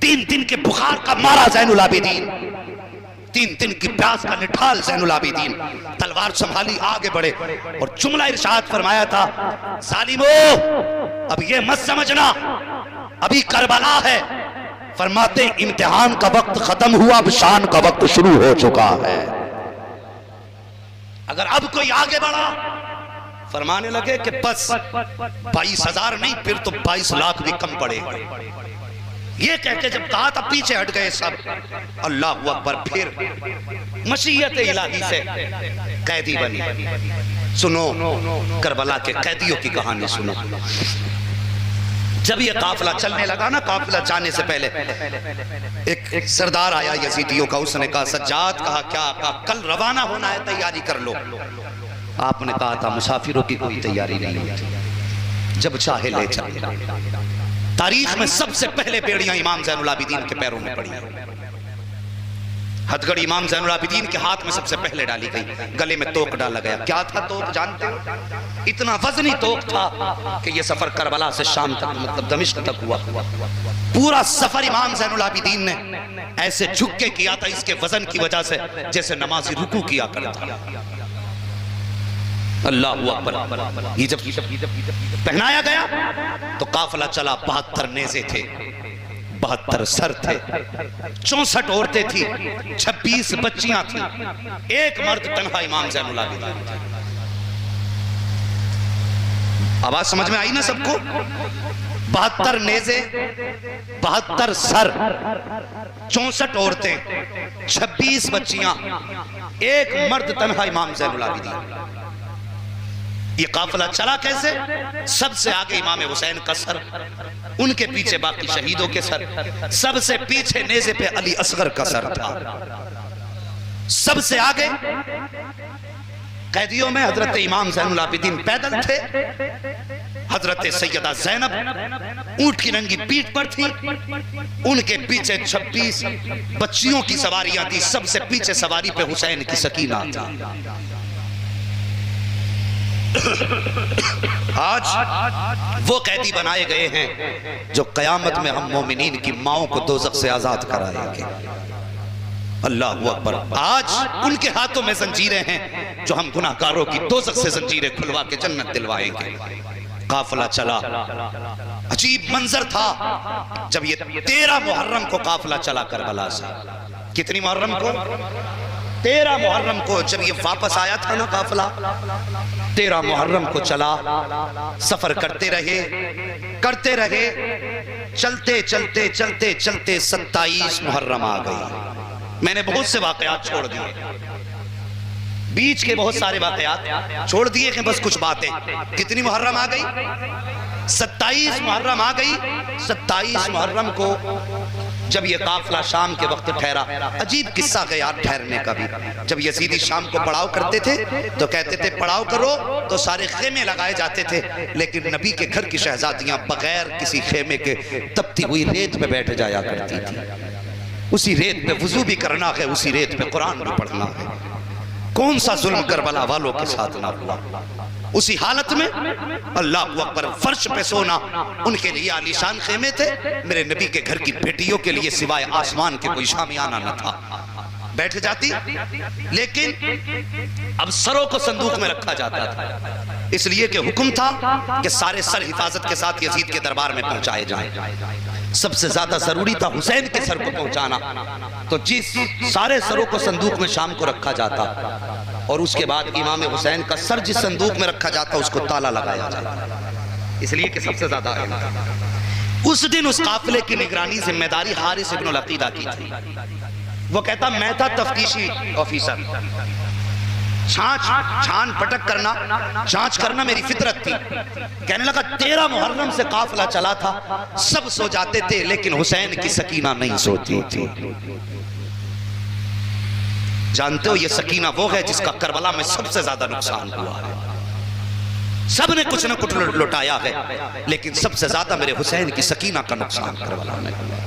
3 दिन के बुखार का मारा ज़ैनुल आबिदीन, 3 दिन की प्यास का निठाल ज़ैनुल आबिदीन, तलवार संभाली आगे बढ़े और जुमला इरशाद फरमाया था, जालिमो अब ये मत समझना अभी करबला है, फरमाते इम्तिहान का वक्त खत्म हुआ, अब शान का वक्त शुरू हो चुका है। अगर अब कोई आगे बढ़ा, फरमाने लगे कि बस 22,000 नहीं, फिर तो 22 लाख भी कम पड़ेगा। ये कह के जब कहा था पीछे हट गए सब। अल्लाह अकबर, फिर मशीयत इलाही से कैदी बनी। सुनो करबला के कैदियों की कहानी सुनो। जब ये काफिला चलने लगा ना, काफिला जाने से पहले एक सरदार आया यजीदियों का, उसने कहा सज्जाद, कहा क्या? कहा कल रवाना होना है, तैयारी कर लो। आपने कहा था मुसाफिरों की कोई तैयारी नहीं होती, जब चाहे ले चले। तारीख में सबसे पहले बेड़ियां इमाम ज़ैनुल आबिदीन के पैरों में पड़ी। हथगड़ी इमाम ज़ैनुल आबिदीन के हाथ में सबसे पहले डाली गई, गले में तोक डाला गया। क्या था तोक जानते हो? इतना वजनी तोक था कि यह सफर करबला से शाम तक, मतलब दमिश्क तक हुआ। पूरा सफर इमाम ज़ैनुल आबिदीन ने ऐसे झुक के किया था, इसके वजन की वजह से, जैसे नमाजी रुकू किया करता। अल्लाह अकबर। ये जब पहनाया गया तो काफिला चला। 72 नेज़े थे, 72 सर थे, 64 औरतें थी, 26 बच्चियां थी, एक मर्द तन्हा इमाम ज़ैनुल आबिदीन। आवाज समझ में आई ना सबको? 72 नेज़े, 72 सर, 64 औरतें, 26 बच्चियां, एक मर्द तन्हा इमाम ज़ैनुल आबिदीन। ये काफिला चला कैसे? सबसे आगे इमाम हुसैन का सर, उनके पीछे बाकी शहीदों के सर, सबसे पीछे नेज़े पे अली असगर का सर था। सबसे आगे कैदियों में हजरत इमाम ज़ैनुल आबिदीन पैदल थे, हजरत सैयदा ज़ैनब ऊंट की नंगी पीठ पर थी, उनके पीछे 26 बच्चियों की सवारियां थी, सबसे पीछे सवारी पे हुसैन की सकीना थी। आज वो कैदी बनाए गए हैं जो कयामत में हम मोमिनीन की माओं को दोज़ख से आजाद कराएंगे। अल्लाह अकबर। आज उनके हाथों में जंजीरें हैं जो हम गुनाहगारों की दोज़ख से जंजीरें खुलवा के जन्नत दिलवाएंगे। काफिला चला, अजीब मंजर था जब ये 13 मुहर्रम को काफिला चला करबला से। कितनी मुहर्रम को? 13 मुहर्रम को जब ये वापस आया था ना काफिला, 13 मुहर्रम को चला। सफर करते रहे, चलते चलते चलते चलते 27 मुहर्रम आ गई। मैंने बहुत से वाकयात छोड़ दिए, बीच के बहुत सारे वाकयात छोड़ दिए कि बस कुछ बातें। कितनी मुहर्रम आ गई? 27 मुहर्रम आ गई। 27 मुहर्रम को जब ये काफिला शाम के वक्त ठहरा, अजीब किस्सा है यार ठहरने का भी। जब यजीदी शाम को पड़ाव करते थे तो कहते थे पड़ाव करो, तो सारे खेमे लगाए जाते थे, लेकिन नबी के घर की शहजादियां बगैर किसी खेमे के तपती हुई रेत पे बैठ जाया करती थी। उसी रेत पे वुजू भी करना है, उसी रेत पे कुरान भी पढ़ना है। कौन सा जुल्म करबला वालों के साथ ना हुआ? उसी हालत में अल्लाह अकबर, फर्श पे सोना उनके लिए आलीशान खेमे थे। मेरे नबी के घर की बेटियों के लिए सिवाय आसमान के कोई शामियाना न था। बैठ जाती, लेकिन अब सरों को संदूक में रखा जाता था, इसलिए कि हुक्म था कि सारे सर हिफाजत के साथ यजीद के दरबार में पहुंचाए जाएं। सबसे ज्यादा जरूरी था हुसैन के सर को पहुंचाना, तो जिस सारे सरों को संदूक में शाम को रखा जाता और उसके बाद इमाम हुसैन का सर जिस संदूक में रखा जाता उसको ताला लगाया जाता, इसलिए कि सबसे ज्यादा उस दिन उस काफिले की निगरानी जिम्मेदारी हारिस इब्न अकीदा की थी। वो कहता मैं था तफ्तीशी ऑफिसर, छान पटक करना, जांच करना मेरी फितरत थी। कहने लगा 13 मुहर्रम से काफिला चला था, सब सो जाते थे लेकिन हुसैन की सकीना नहीं सोती थी। जानते हो ये सकीना वो है जिसका करबला में सबसे ज्यादा नुकसान हुआ है। सब ने कुछ न कुछ लुटाया है, लेकिन सबसे ज्यादा मेरे हुसैन की सकीना का नुकसान करबला में हुआ।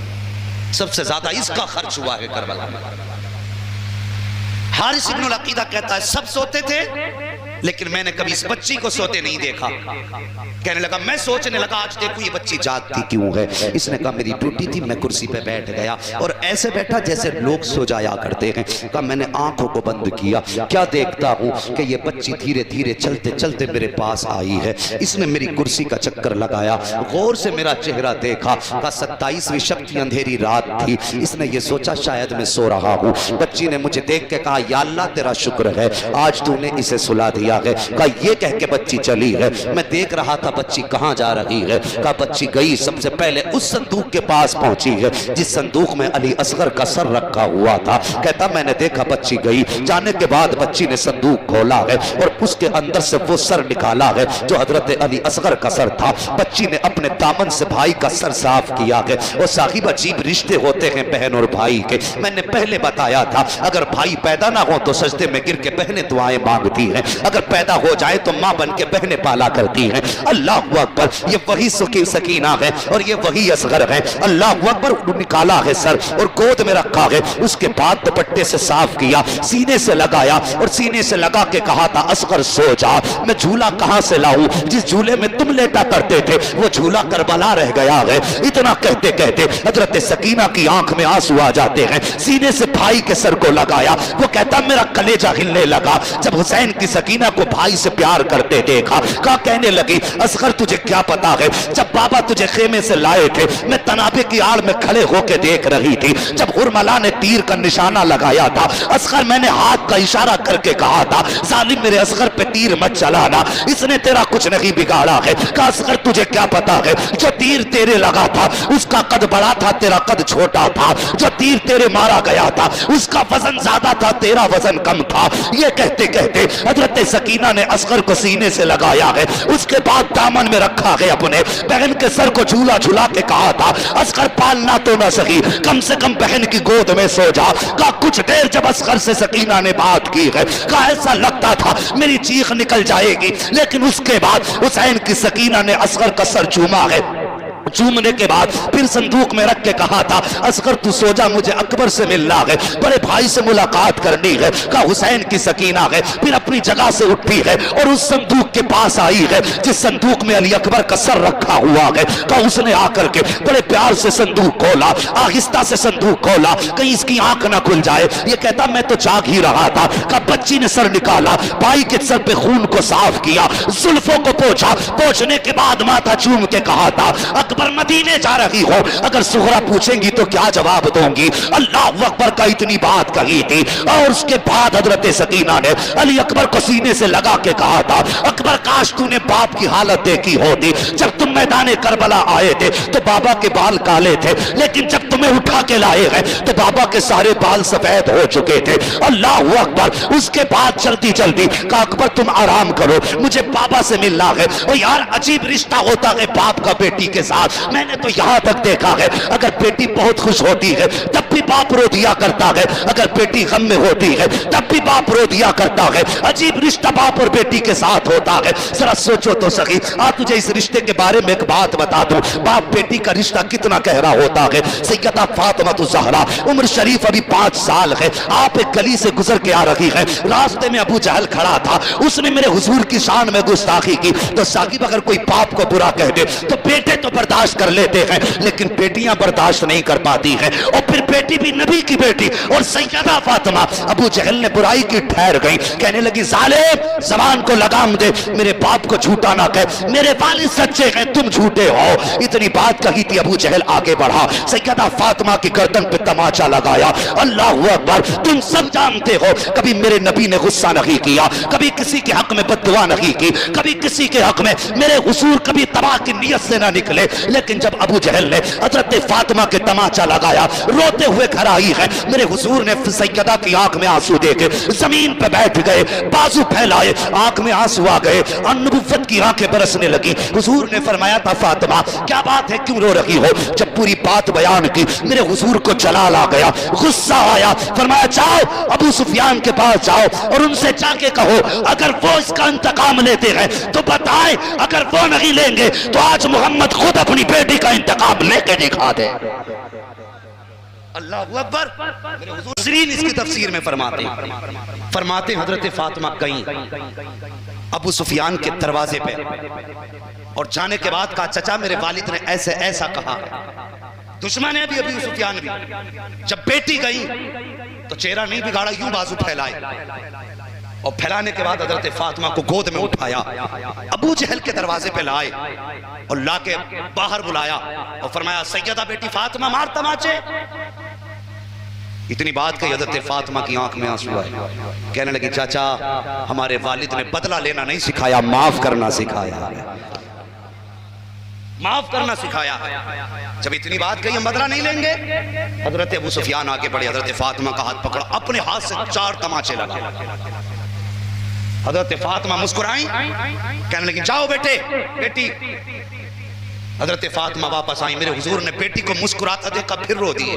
सबसे ज्यादा इसका खर्च हुआ है करबला में। हारिस इब्न अकीदा कहता है सब सोते थे लेकिन मैंने कभी इस बच्ची को सोते नहीं देखा। कहने लगा, मैं सोचने लगा आज देखूं ये बच्ची जागती क्यों है। इसने कहा मेरी ड्यूटी थी, मैं कुर्सी पे बैठ गया और ऐसे बैठा जैसे लोग सो जाया करते हैं। कहा मैंने आंखों को बंद किया, क्या देखता हूं कि ये बच्ची धीरे धीरे चलते चलते मेरे पास आई है। इसने मेरी कुर्सी का चक्कर लगाया, गौर से मेरा चेहरा देखा। कहा 27वीं शब की अंधेरी रात थी। इसने ये सोचा शायद मैं सो रहा हूं। बच्ची ने मुझे देख के कहा, या अल्लाह तेरा शुक्र है आज तूने इसे सुला दिया है। कहा ये कह के बच्ची चली है। मैं देख रहा था बच्ची कहां जा रही है। कहा बच्ची गई सबसे पहले उस संदूक के पास पहुंची है जिस संदूक में अली असगर का सर रखा हुआ था। कहता मैंने देखा बच्ची गई, जाने के बाद बच्ची ने संदूक खोला है और उसके अंदर से वो सर निकाला है जो हजरत अली असगर का सर था। बच्ची ने अपने दामन से भाई का सर साफ किया है। और साहिब अजीब रिश्ते होते हैं बहन और भाई के। मैंने पहले बताया था अगर भाई पैदा ना हो तो सजदे में गिर के बहनें दुआएं मांगती हैं, अगर पैदा हो जाए तो मां बन के बहनें पाला करती हैं। अल्लाह अकबर, ये वही सकीना है और ये वही असगर है। अल्लाह अकबर, निकाला है सर और गोद में रखा है। उसके बाद दुपट्टे से साफ किया, सीने से लगाया और सीने से लगा के कहा था असगर सो जा। मैं झूला कहां से लाऊं, जिस झूले में तुम लेटा करते थे वो झूला करबला रह गया है। इतना कहते कहते हजरत सकीना की आंख में आंसू आ जाते हैं। सीने से भाई के सर को लगाया, वो कहता मेरा कलेजा हिलने लगा जब हुसैन की सकीना को भाई से प्यार करते देखा। कहा कहने लगी असगर तुझे क्या पता है, जब बाबा तुझे खेमे से लाए थे मैं तनाबे की आड़ में खड़े होकर देख रही थी। जब हुरमला ने तीर का निशाना लगाया था असगर मैंने हाथ का इशारा करके कहा था जालिम मेरे असगर पे तीर मत चलाना, इसने तेरा कुछ नहीं बिगाड़ा है। कहा असगर तुझे क्या पता है, जो तीर तेरे लगा था उसका कद बड़ा था, तेरा कद छोटा था। जो तीर तेरे मारा गया था उसका वजन ज्यादा था, तेरा वजन कम था। ये कहते कहते हजरत सकीना ने असगर को सीने से लगाया है। उसके बाद दामन में रखा है, अपने बहन के सर को झूला झूला के कहा था असगर पालना तो न सही, कम से कम बहन की गोद में सो जा। कहा कुछ देर जब असगर से सकीना ने बात की है, कहा ऐसा लगता था मेरी चीख निकल जाएगी, लेकिन उसके बाद हुसैन की सकीना ने असगर का सर चूमा है। चूमने के बाद फिर संदूक में रख के कहा था असगर तू सो जा, मुझे अकबर से मिलना है, बड़े भाई से मुलाकात करनी है। कहा हुसैन की सकीना है, फिर अपनी जगह से उठी है और उस संदूक के पास आई है जिस संदूक में अली अकबर का सर रखा हुआ है। कहा उसने आकर के बड़े प्यार से संदूक खोला, आहिस्ता से संदूक खोला, कहीं इसकी आंख ना खुल जाए। ये कहता मैं तो जाग ही रहा था। कहा बच्ची ने सर निकाला, भाई के सर पे खून को साफ किया, जुल्फों को पोंछा, पोंछने के बाद माथा चूम के कहा था अकबर मदीने जा रही हो, अगर सुहरा पूछेंगी तो क्या जवाब दूंगी। अल्लाह अकबर का इतनी बात कही थी। और उसके बाद हजरत सकीना ने अली अकबर को सीने से लगा के कहा था अकबर काश तूने बाप की हालत देखी होती। जब तुम मैदान करबला आए थे तो बाबा के बाल काले थे, लेकिन जब तुम्हें उठा के लाए हैं तो बाबा के सारे बाल सफेद हो चुके थे। अल्लाह अकबर। उसके बाद जल्दी जल्दी कहा अकबर तुम आराम करो, मुझे बाबा से मिलना है। और यार अजीब रिश्ता होता है बाप का बेटी के साथ। मैंने तो यहां तक देखा है अगर बेटी बहुत खुश होती है तब भी बाप रो दिया करता है, अगर बेटी गम में होती है तब भी बाप रो दिया करता है। अजीब रिश्ता बाप और बेटी के साथ होता है। जरा सोचो तो सही। आज तुझे इस रिश्ते के बारे में एक बात बता दूं, बाप बेटी का रिश्ता कितना गहरा होता है। सैयदा फातिमा ज़हरा उम्र शरीफ अभी 5 साल है। आप एक गली से गुजर के आ रही है, रास्ते में अबू जहल खड़ा था, उसने मेरे हुजूर की शान में गुस्ताखी की। तो साकिब अगर कोई बाप को बुरा कह दे तो बेटे तो बर्दाश्त कर लेते हैं, लेकिन बेटियां बर्दाश्त नहीं कर पाती हैं। और फिर बेटी भी नबी की बेटी और सैयदा फातिमा अबू जहल ने बुराई की ठहर गई, कहने लगी जालिम ज़बान को लगाम दे, मेरे बाप को झूठा ना कह, मेरे वालिद सच्चे हैं तुम झूठे हो। इतनी बात कही थी, अबू जहल आगे बढ़ा, सैयदा फातिमा की गर्दन पे तमाचा लगाया। अल्लाहू अकबर। तुम सब जानते हो कभी मेरे नबी ने गुस्सा नहीं किया, कभी किसी के हक में बद्दुआ नहीं की, कभी किसी के हक में मेरे हुजूर कभी तबाह की नियत से ना निकले। लेकिन जब अबू जहल ने हजरत फातिमा के तमाचा लगाया, रोते हुए घर आई है, मेरे हुजूर ने सैयदा की आंख में आंसू देके जमीन पे बैठ गए, बाजू फैलाए, आंख में आंसू आ गए और नबुव्वत की आंखें बरसने लगी। हुजूर ने फरमाया था फातिमा क्या बात है, क्यों रो रही हो। जब पूरी बात बयान की मेरे हुजूर को जलाल आ गया, गुस्सा आया, फरमाया जाओ अबू सुफियान के पास जाओ और उनसे जाके कहो अगर वो इसका इंतकाम लेते हैं तो बताएं, अगर वो नहीं लेंगे तो आज मोहम्मद खुद अपनी बेटी का इंतकाम लेके दिखा दे। अल्लाहु अकबर। मेरे हुजूर नसरीन इसकी तफसीर में फरमाते हजरत फातिमा गई अबू सुफियान के दरवाजे पे और जाने के बाद कहा चचा मेरे वालिद ने ऐसे ऐसा कहा। दुश्मन है भी अबू सुफियान भी। जब बेटी गई तो चेहरा नहीं बिगाड़ा, यूं बाजू फैलाए और फैलाने के बाद हजरत फातिमा को गोद में उठाया, अबू जहल के दरवाजे पे लाए और लाके बाहर बुलाया और फरमाया सैयदा बेटी फातिमा मार तमाचे। इतनी बात कही हजरत फातिमा की आंख में आंसू आए, कहने लगी चाचा हमारे वालिद ने बदला लेना नहीं सिखाया, माफ करना सिखाया, माफ करना सिखाया। जब इतनी बात कही हम बदला नहीं लेंगे, हजरत अबू सुफियान आगे बढ़े, हजरत फातिमा का हाथ पकड़ा, अपने हाथ से 4 तमाचे लगा। हजरत फातिमा मुस्कुराई, कहने लगी जाओ बेटे बेटी। हजरत फातिमा वापस आई, मेरे हुजूर ने बेटी को मुस्कुराता देखा फिर रो दिए।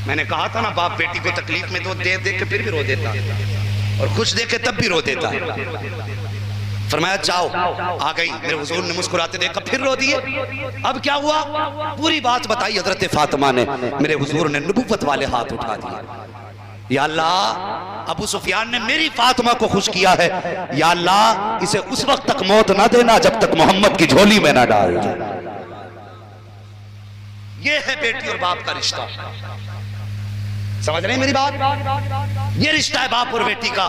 मैंने कहा था ना बाप बेटी को तकलीफ में तो देख के फिर भी रो देता और खुश देख के तब भी रो देता। फरमाया जाओ, आ गई, मेरे हुजूर ने मुस्कुराते देखा फिर रो दिए। अब क्या हुआ पूरी बात बताई हजरत फातिमा ने। मेरे हुजूर ने नबुव्वत वाले हाथ उठा दिए, या अल्लाह अबू सुफियान ने मेरी फातिमा को खुश किया है, या अल्लाह इसे उस वक्त तक मौत ना देना जब तक मोहम्मद की झोली में ना डाल दे। ये है बेटी और बाप का रिश्ता, समझ रहे हैं मेरी बात? ये रिश्ता है बाप और बेटी का।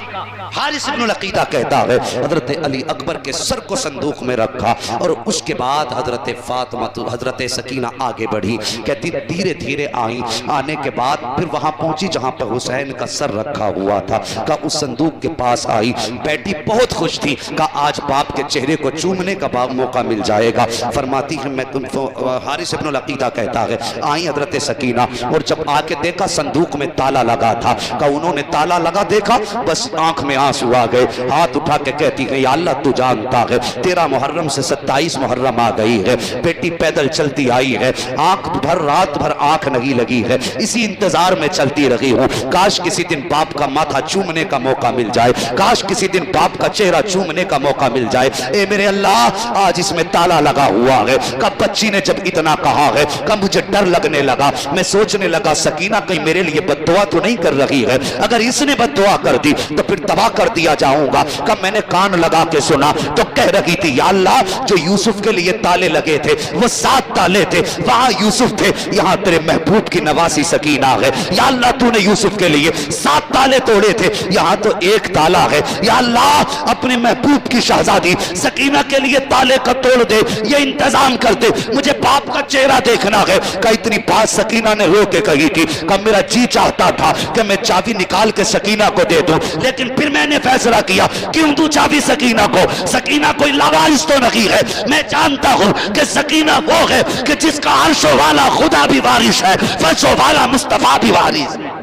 हारिस इब्न अकीदा कहता है हजरत अली अकबर के सर को संदूक में रखा और उसके बाद हजरत फातिमा हजरत सकीना आगे बढ़ी, कहती धीरे धीरे आई, आने के बाद फिर वहां पहुंची जहां पर हुसैन का सर रखा हुआ था। का उस संदूक के पास आई, बेटी बहुत खुश थी, का आज बाप के चेहरे को चूमने का मौका मिल जाएगा। फरमाती है मैं तुमको, हारिस इब्न अकीदा कहता है आई हजरत सकीना और जब आके देखा संदूक में ताला लगा था, का उन्होंने ताला लगा देखा, बस आंख में आंसू आ गए, हाथ उठा के कहती है या अल्लाह तू जानता है 13 मुहर्रम से 27 मुहर्रम आ गई है, बेटी पैदल चलती आई है, आंख भर रात भर आंख नहीं लगी है, इसी इंतजार में चलती रही हूँ, काश किसी दिन बाप का माथा चूमने का मौका मिल जाए, काश किसी दिन बाप का चेहरा चूमने का मौका मिल जाए। ए मेरे अल्लाह आज इसमें ताला लगा हुआ है। कब बच्ची ने जब इतना कहा है, कब मुझे डर लगने लगा, मैं सोचने लगा सकीना कहीं मेरे लिए बद्दुआ तो नहीं कर रही है, अगर इसने बद्दुआ कर दी तो फिर तबाह कर दिया जाऊंगा। कब मैंने कान लगा के सुना तो कह रही थी या अल्लाह जो यूसुफ के लिए ताले लगे थे वो 7 ताले थे, वहां यूसुफ थे, यहां तेरे महबूब की नवासी सकीना है, या अल्लाह तूने यूसुफ के लिए 7 ताले तोड़े थे, यहां तो 1 ताला है, या अल्लाह अपने महबूब की शहजादी सकीना के लिए ताले का तोड़ दे, ये इंतजाम कर दे, मुझे बाप का चेहरा देखना है। का इतनी बात सकीना ने रो के कही थी, कब मेरा जी चाहता था कि मैं चाबी निकाल के सकीना को दे दूं, लेकिन फिर मैंने फैसला किया क्यों दूं चाबी सकीना को, सकीना कोई लावारिस तो नहीं है, मैं जानता हूं कि सकीना वो है कि जिसका अर्शो वाला खुदा भी वारिस है, फर्शो वाला मुस्तफा भी वारिस है।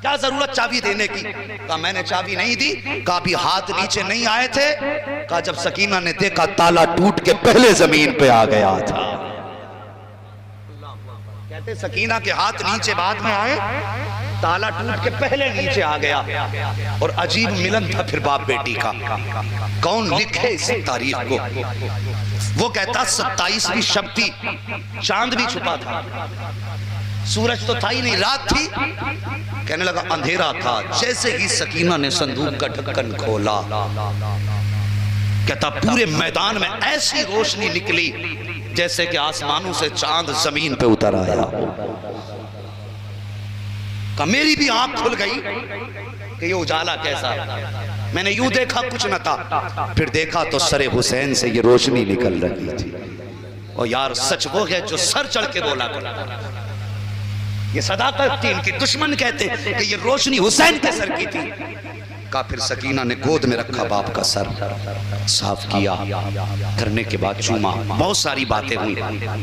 क्या जरूरत चाबी देने की? कहा मैंने चाबी नहीं दी, कहा भी हाथ नीचे नहीं आए थे, कहा जब सकीना ने देखा ताला टूट के पहले जमीन पे आ गया था। कहते सकीना के हाथ नीचे बाद में आए, ताला टूट के पहले नीचे आ गया। और अजीब मिलन था फिर बाप बेटी का। कौन लिखे इस तारीख को? वो कहता 27वीं शब थी, चांद भी छुपा था, सूरज तो था ही नहीं, रात थी। कहने लगा अंधेरा था, जैसे ही सकीना ने संदूक का ढक्कन खोला, कहता पूरे मैदान में ऐसी रोशनी निकली जैसे कि आसमानों से चांद जमीन पे उतर आया। का मेरी भी आंख खुल गई कि ये उजाला कैसा। मैंने यूं देखा कुछ न था, फिर देखा तो सरे हुसैन से ये रोशनी निकल रही थी। और यार सच वो है जो सर चढ़ के बोला करता, ये सदाकत थी इनकी। दुश्मन कहते हैं कि ये रोशनी हुसैन के सर की थी। का फिर सकीना ने गोद में रखा बाप का सर, साफ किया, करने के बाद चूमा। बहुत सारी बातें हुई,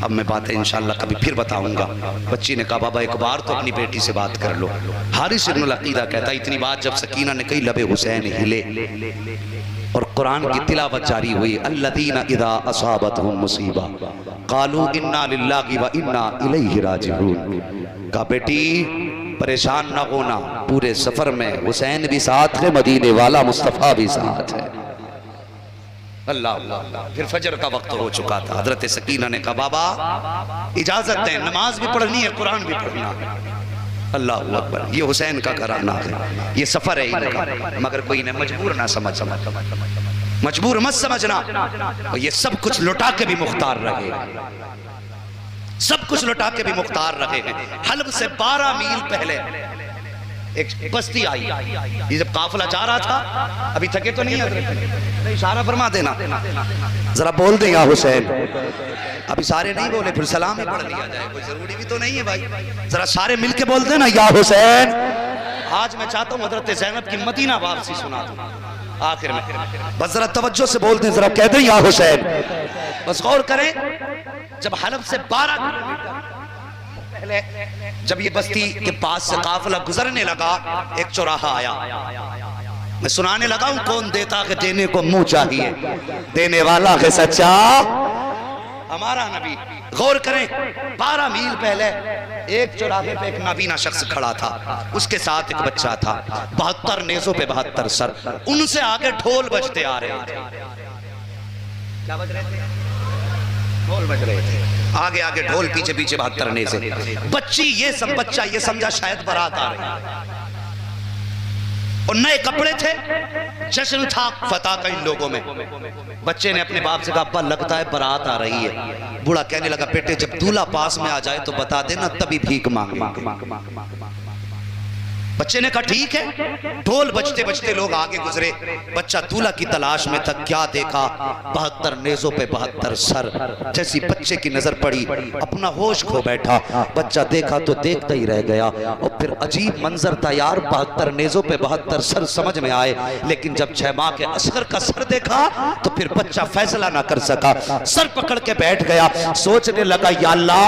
अब मैं बातें इंशाल्लाह कभी फिर बताऊंगा। बच्ची ने कहा बाबा एक बार तो अपनी बेटी से बात कर लो। हारिस इब्न अकीदा कहता इतनी बात जब सकीना ने कही लबे हुसैन हिले और कुरान की तिलावत जारी हुई। अल्लज़ीना इज़ा असाबतहुम मुसीबा क़ालू इन्ना लिल्लाहि व इन्ना इलैहि राजिऊन। का बेटी परेशान ना होना, पूरे सफर में हुसैन भी साथ है, मदीने वाला मुस्तफा भी साथ है। अल्लाह अल्लाह। फिर फजर का वक्त हो चुका था। हजरत सकीना ने कहा बाबा इजाजत दें, नमाज भी पढ़नी है, कुरान भी पढ़ना है। अल्लाह अकबर। ये हुसैन का घराना है, ये सफर है इनका, मगर कोई ने मजबूर ना समझ, मजबूर मत समझना। और ये सब कुछ लुटा के भी मुख्तार रहे, सब कुछ लुटा के भी मुख्तार रहे हैं। हल्ब से 12 मील पहले एक बस्ती आई। ये जब काफिला जा रहा था, अभी थके तो नहीं है, इशारा फरमा देना, जरा बोल दे या हुसैन। अभी सारे नहीं बोले, फिर सलाम ही पढ़ लिया जाए, कोई जरूरी भी तो नहीं है भाई। जरा सारे मिलके बोल देना या हुसैन। आज मैं चाहता हूँ हजरत ज़ैनब की मदीना वापसी सुना दूं आखिर में, बस जरा तवज्जो से बोल दें, जरा कह दें या हुसैन। बस गौर करें, जब हल्ब से 12 किलोमीटर पहले जब ये बस्ती के पास से काफिला गुजरने लगा, एक चौराहा आया। मैं सुनाने लगा हूं कौन देता के देने को मुंह चाहिए, देने वाला है सच्चा हमारा नबी। गौर करें, 12 मील पहले एक चौराहे पे एक नाबीना शख्स खड़ा था, उसके साथ एक बच्चा था। 72 नेज़ों पे 72 सर। उनसे आगे ढोल बजते आ रहे थे। क्या बज रहे थे? ढोल बज रहे थे। आगे आगे ढोल, पीछे पीछे 72 नेज़े। बच्चा ये समझा शायद बारात आ रही, और नए कपड़े थे, जश्न था फतह का इन लोगों में। बच्चे ने अपने बाप से कहा अब्बा लगता है बारात आ रही है। बूढ़ा कहने लगा बेटे जब दूल्हा पास में आ जाए तो बता देना, तभी भीख मांगेंगे। बच्चे ने कहा ठीक है। ढोल बजते बजते लोग आगे गुजरे। बच्चा दूल्हा की तलाश में था। क्या देखा? 72 नेज़ों पे 72 सर। जैसी बच्चे की नजर पड़ी, अपना होश खो बैठा। बच्चा देखा तो देखता ही रह गया। और फिर अजीब मंजर था यार, 72 नेज़ों पे 72 सर समझ में आए, लेकिन जब 6 माह के असगर का सर देखा तो फिर बच्चा फैसला ना कर सका, सर पकड़ के बैठ गया। सोचने लगा या अल्लाह,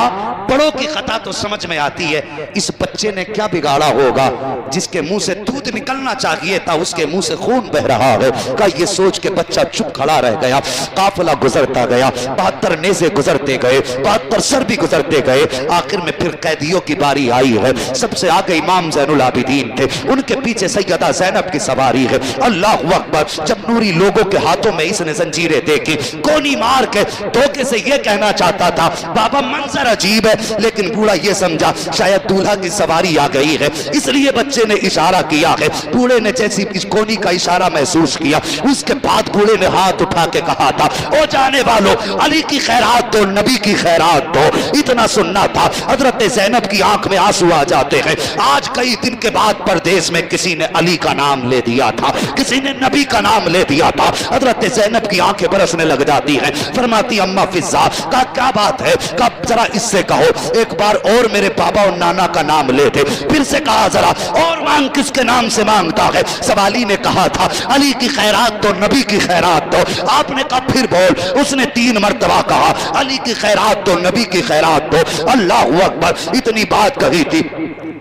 बड़ों की खता तो समझ में आती है, इस बच्चे ने क्या बिगाड़ा होगा? जिसके मुंह से दूध निकलना चाहिए था उसके मुंह से खून बह रहा है। का ये सोच के बच्चा चुप खड़ा रह गया। काफिला गुजरता गया, 72 नेज़े गुजरते गए, 72 सर भी गुजरते गए। आखिर में फिर कैदियों की बारी आई है। सबसे आगे इमाम ज़ैनुल आबिदीन थे, उनके पीछे सैयदा ज़ैनब की सवारी है। अल्लाहु अकबर। जब नूरी लोगों के हाथों में इसने जंजीरें देखी, गोली मार के धोखे से ये कहना चाहता था बाबा मंजर अजीब है, लेकिन बूढ़ा ये समझा शायद दूल्हा की सवारी आ गई है, इसलिए बच्चे ने इशारा किया है। बूढ़े ने जैसी इस कोनी का इशारा महसूस किया, उसके बाद बूढ़े ने हाथ उठा के कहा था ओ जाने वालों, अली की खैरात दो, नबी की खैरात दो। इतना सुनना था, हजरत ज़ैनब की आंख में आंसू आ जाते हैं। आज कई दिन के बाद परदेश में किसी ने अली का नाम ले दिया था, किसी ने नबी का नाम ले दिया था। हजरत ज़ैनब की आंखें बरसने लग जाती हैं। फरमाती अम्मा फिजा का क्या बात है? कब जरा इससे कहो, एक बार और मेरे बाबा और नाना का नाम ले थे। फिर से कहा जरा और मांग, किसके नाम से मांगता है? सवाली ने कहा था अली की खैरात तो, नबी की खैरात तो। आपने कहा फिर बोल। उसने 3 मर्तबा कहा अली की खैरात तो, नबी की खैरात तो। अल्लाहु अकबर। इतनी बात कही थी।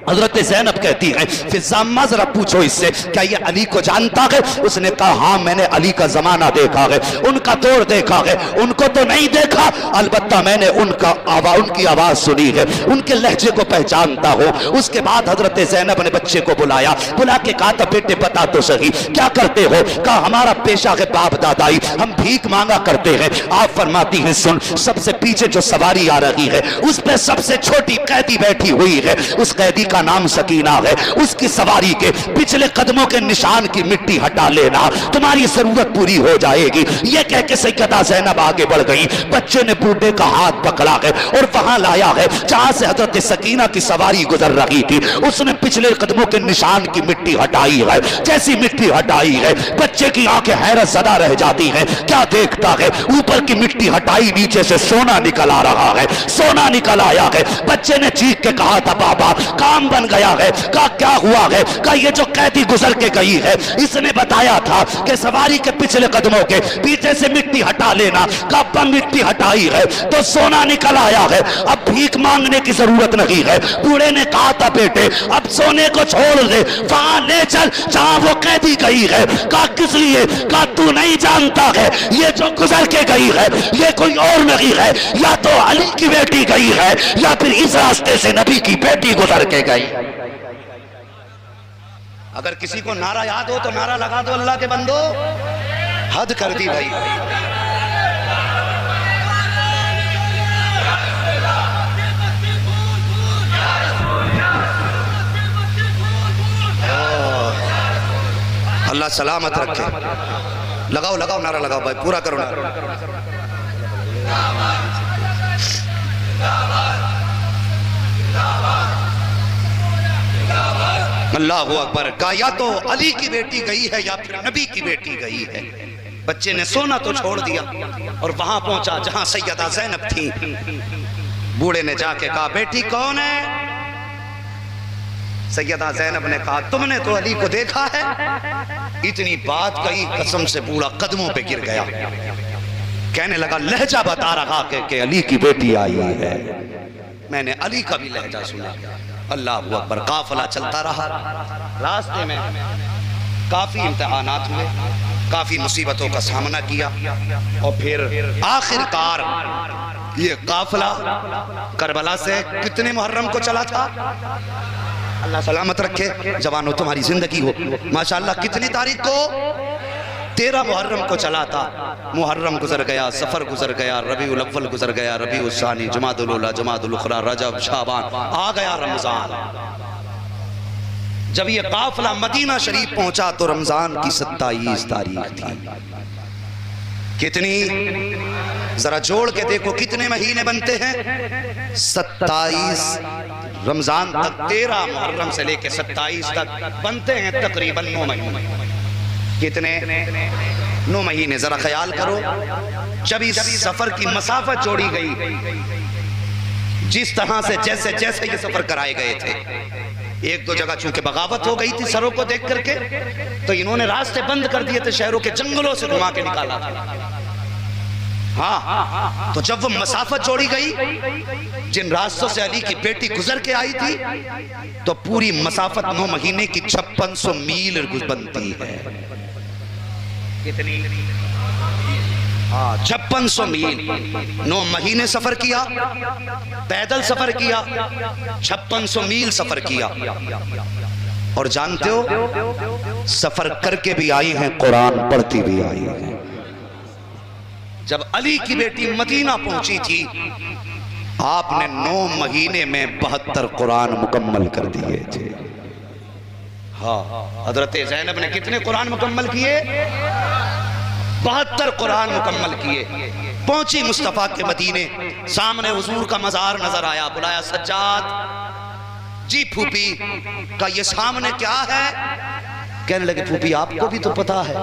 हजरत ज़ैनब कहती है फिजा अम्मा जरा पूछो इससे, क्या ये अली को जानता है? उसने कहा हाँ मैंने अली का जमाना देखा है, उनका दौर देखा है, उनको तो नहीं देखा, अलबत्ता मैंने उनकी आवाज सुनी है, उनके लहजे को पहचानता हूँ। उसके बाद हजरत ज़ैनब ने बच्चे को बुलाया, बुला के कहा था बेटे बता तो सही क्या करते हो? कहा हमारा पेशा है बाप दादाई, हम भीख मांगा करते हैं। आप फरमाती हैं सुन, सबसे पीछे जो सवारी आ रही है उस पर सबसे छोटी कैदी बैठी हुई है, उस कैदी का नाम सकीना है। उसकी सवारी के पिछले कदमों के निशान की मिट्टी हटा लेना, तुम्हारी जरूरत पूरी हो जाएगी। ये कह के सैयदा ज़ैनब आगे बढ़ गई। बच्चे ने बूढ़े का हाथ पकड़ा है और वहां लाया है जहां से हजरत सकीना की सवारी गुजर रही थी। उसने पिछले कदमों के निशान की मिट्टी हटाई है। जैसी मिट्टी हटाई है, बच्चे की आंखें हैरत ज़दा रह जाती हैं। क्या देखता है? ऊपर की मिट्टी हटाई, नीचे से सोना निकल आ रहा है, सोना निकल आया है। बच्चे ने चीख के कहा था बाबा काम बन गया है। कहा क्या हुआ है? कहा ये जो कैदी गुजर के गई है इसने बताया था कि सवारी के पिछले कदमों के पीछे से मिट्टी हटा लेना। कहा मिट्टी हटाई है तो सोना निकल आया है, अब भीख मांगने की जरूरत नहीं है। बूढ़े ने कहा था बेटे अब सोने को छोड़ दे, वहां ले चल जहां वो कैदी गई है। कहा किस लिए? कहा तू नहीं जानता है ये जो गुजर के गई है ये कोई और नहीं है, या तो अली की बेटी गई है या फिर इस रास्ते से नबी की बेटी गुजर के गई। अगर किसी को नारा याद हो तो नारा लगा दो अल्लाह के बंदो। हद कर दी भाई। अल्लाह सलामत रखे। लगाओ लगाओ नारा लगाओ भाई, पूरा करो नारा। अल्लाहु अकबर का या तो अली की बेटी गई है या फिर नबी की बेटी गई है। बच्चे ने सोना तो छोड़ दिया और वहां पहुंचा जहां सैयदा ज़ैनब थी। बूढ़े ने जाके कहा बेटी कौन है? सैयदा ज़ैनब ने कहा तुमने तो अली को देखा है। इतनी बात कही कसम से बूढ़ा कदमों पे गिर गया। कहने लगा लहजा बता रहा कि अली की बेटी आई है। मैंने अली का भी लहजा सुना। अल्लाह अकबर। काफिला चलता रहा। रास्ते में काफी इम्तिहानात हुए, काफी मुसीबतों का सामना किया और फिर आखिरकार ये काफिला करबला से कितने मुहर्रम को चला था? अल्लाह सलामत रखे। जवानों तुम्हारी जिंदगी हो माशाअल्लाह। कितनी तारीख को? 13 मुहर्रम को चला था। मुहर्रम गुजर गया, सफर गुजर गया, रबीउल अव्वल गुजर गया, रबीउल सानी, जमादुल उला, जमादुल उखरा, रजब, शाबान, आ गया रमजान। जब ये काफिला मदीना शरीफ पहुंचा तो रमजान की 27 तारीख थी। कितनी? जरा जोड़ के देखो कितने महीने बनते हैं? 27 रमजान तक, 13 मुहर्रम से लेके 27 तक बनते हैं तकरीबन 9 महीने। कितने? 9 महीने। जरा ख्याल करो जब इस सफर की मसाफत जोड़ी गई, जिस तरह से जैसे जैसे ये सफर कराए गए थे, एक दो जगह चूंकि बगावत हो गई थी सरों को देख करके, तो इन्होंने रास्ते बंद कर दिए थे, शहरों के जंगलों से घुमा के निकाला था। हाँ, तो जब वो मसाफत जोड़ी गई, जिन रास्तों से अली की बेटी गुजर के आई थी, तो पूरी मसाफत 9 महीने की 5600 मील बनती है। कितनी? हाँ, 5600 मील। 9 महीने सफर किया, पैदल सफर किया, 5600 मील सफर किया। और जानते हो सफर करके भी आई हैं, कुरान पढ़ती भी आई हैं। जब अली की बेटी मदीना पहुंची थी, आपने 9 महीने में 72 कुरान मुकम्मल कर दिए थे। हाँ, हजरत ज़ैनब ने कितने कुरान मुकम्मल किए? 72 कुरान मुकम्मल किए। पहुंची मुस्तफा के मदीने, सामने हुजूर का मजार नजर आया। बुलाया सज्जाद जी, फूफी का ये सामने क्या है? कहने लगे फूफी आपको भी तो पता है।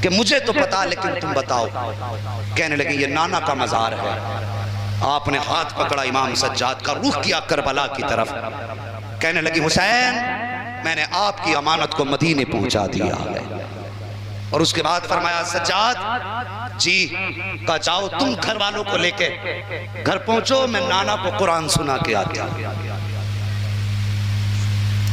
कि मुझे तो पता लेकिन तुम बताओ। कहने लगे ये नाना का मजार है। आपने हाथ पकड़ा इमाम सज्जाद का, रुख किया करबला की तरफ। कहने लगी हुसैन मैंने आपकी अमानत को मदीने पहुंचा दिया है। और उसके बाद फरमाया सज्जाद जी का जाओ तुम घर वालों को लेके घर पहुंचो, मैं नाना को कुरान सुना के आता।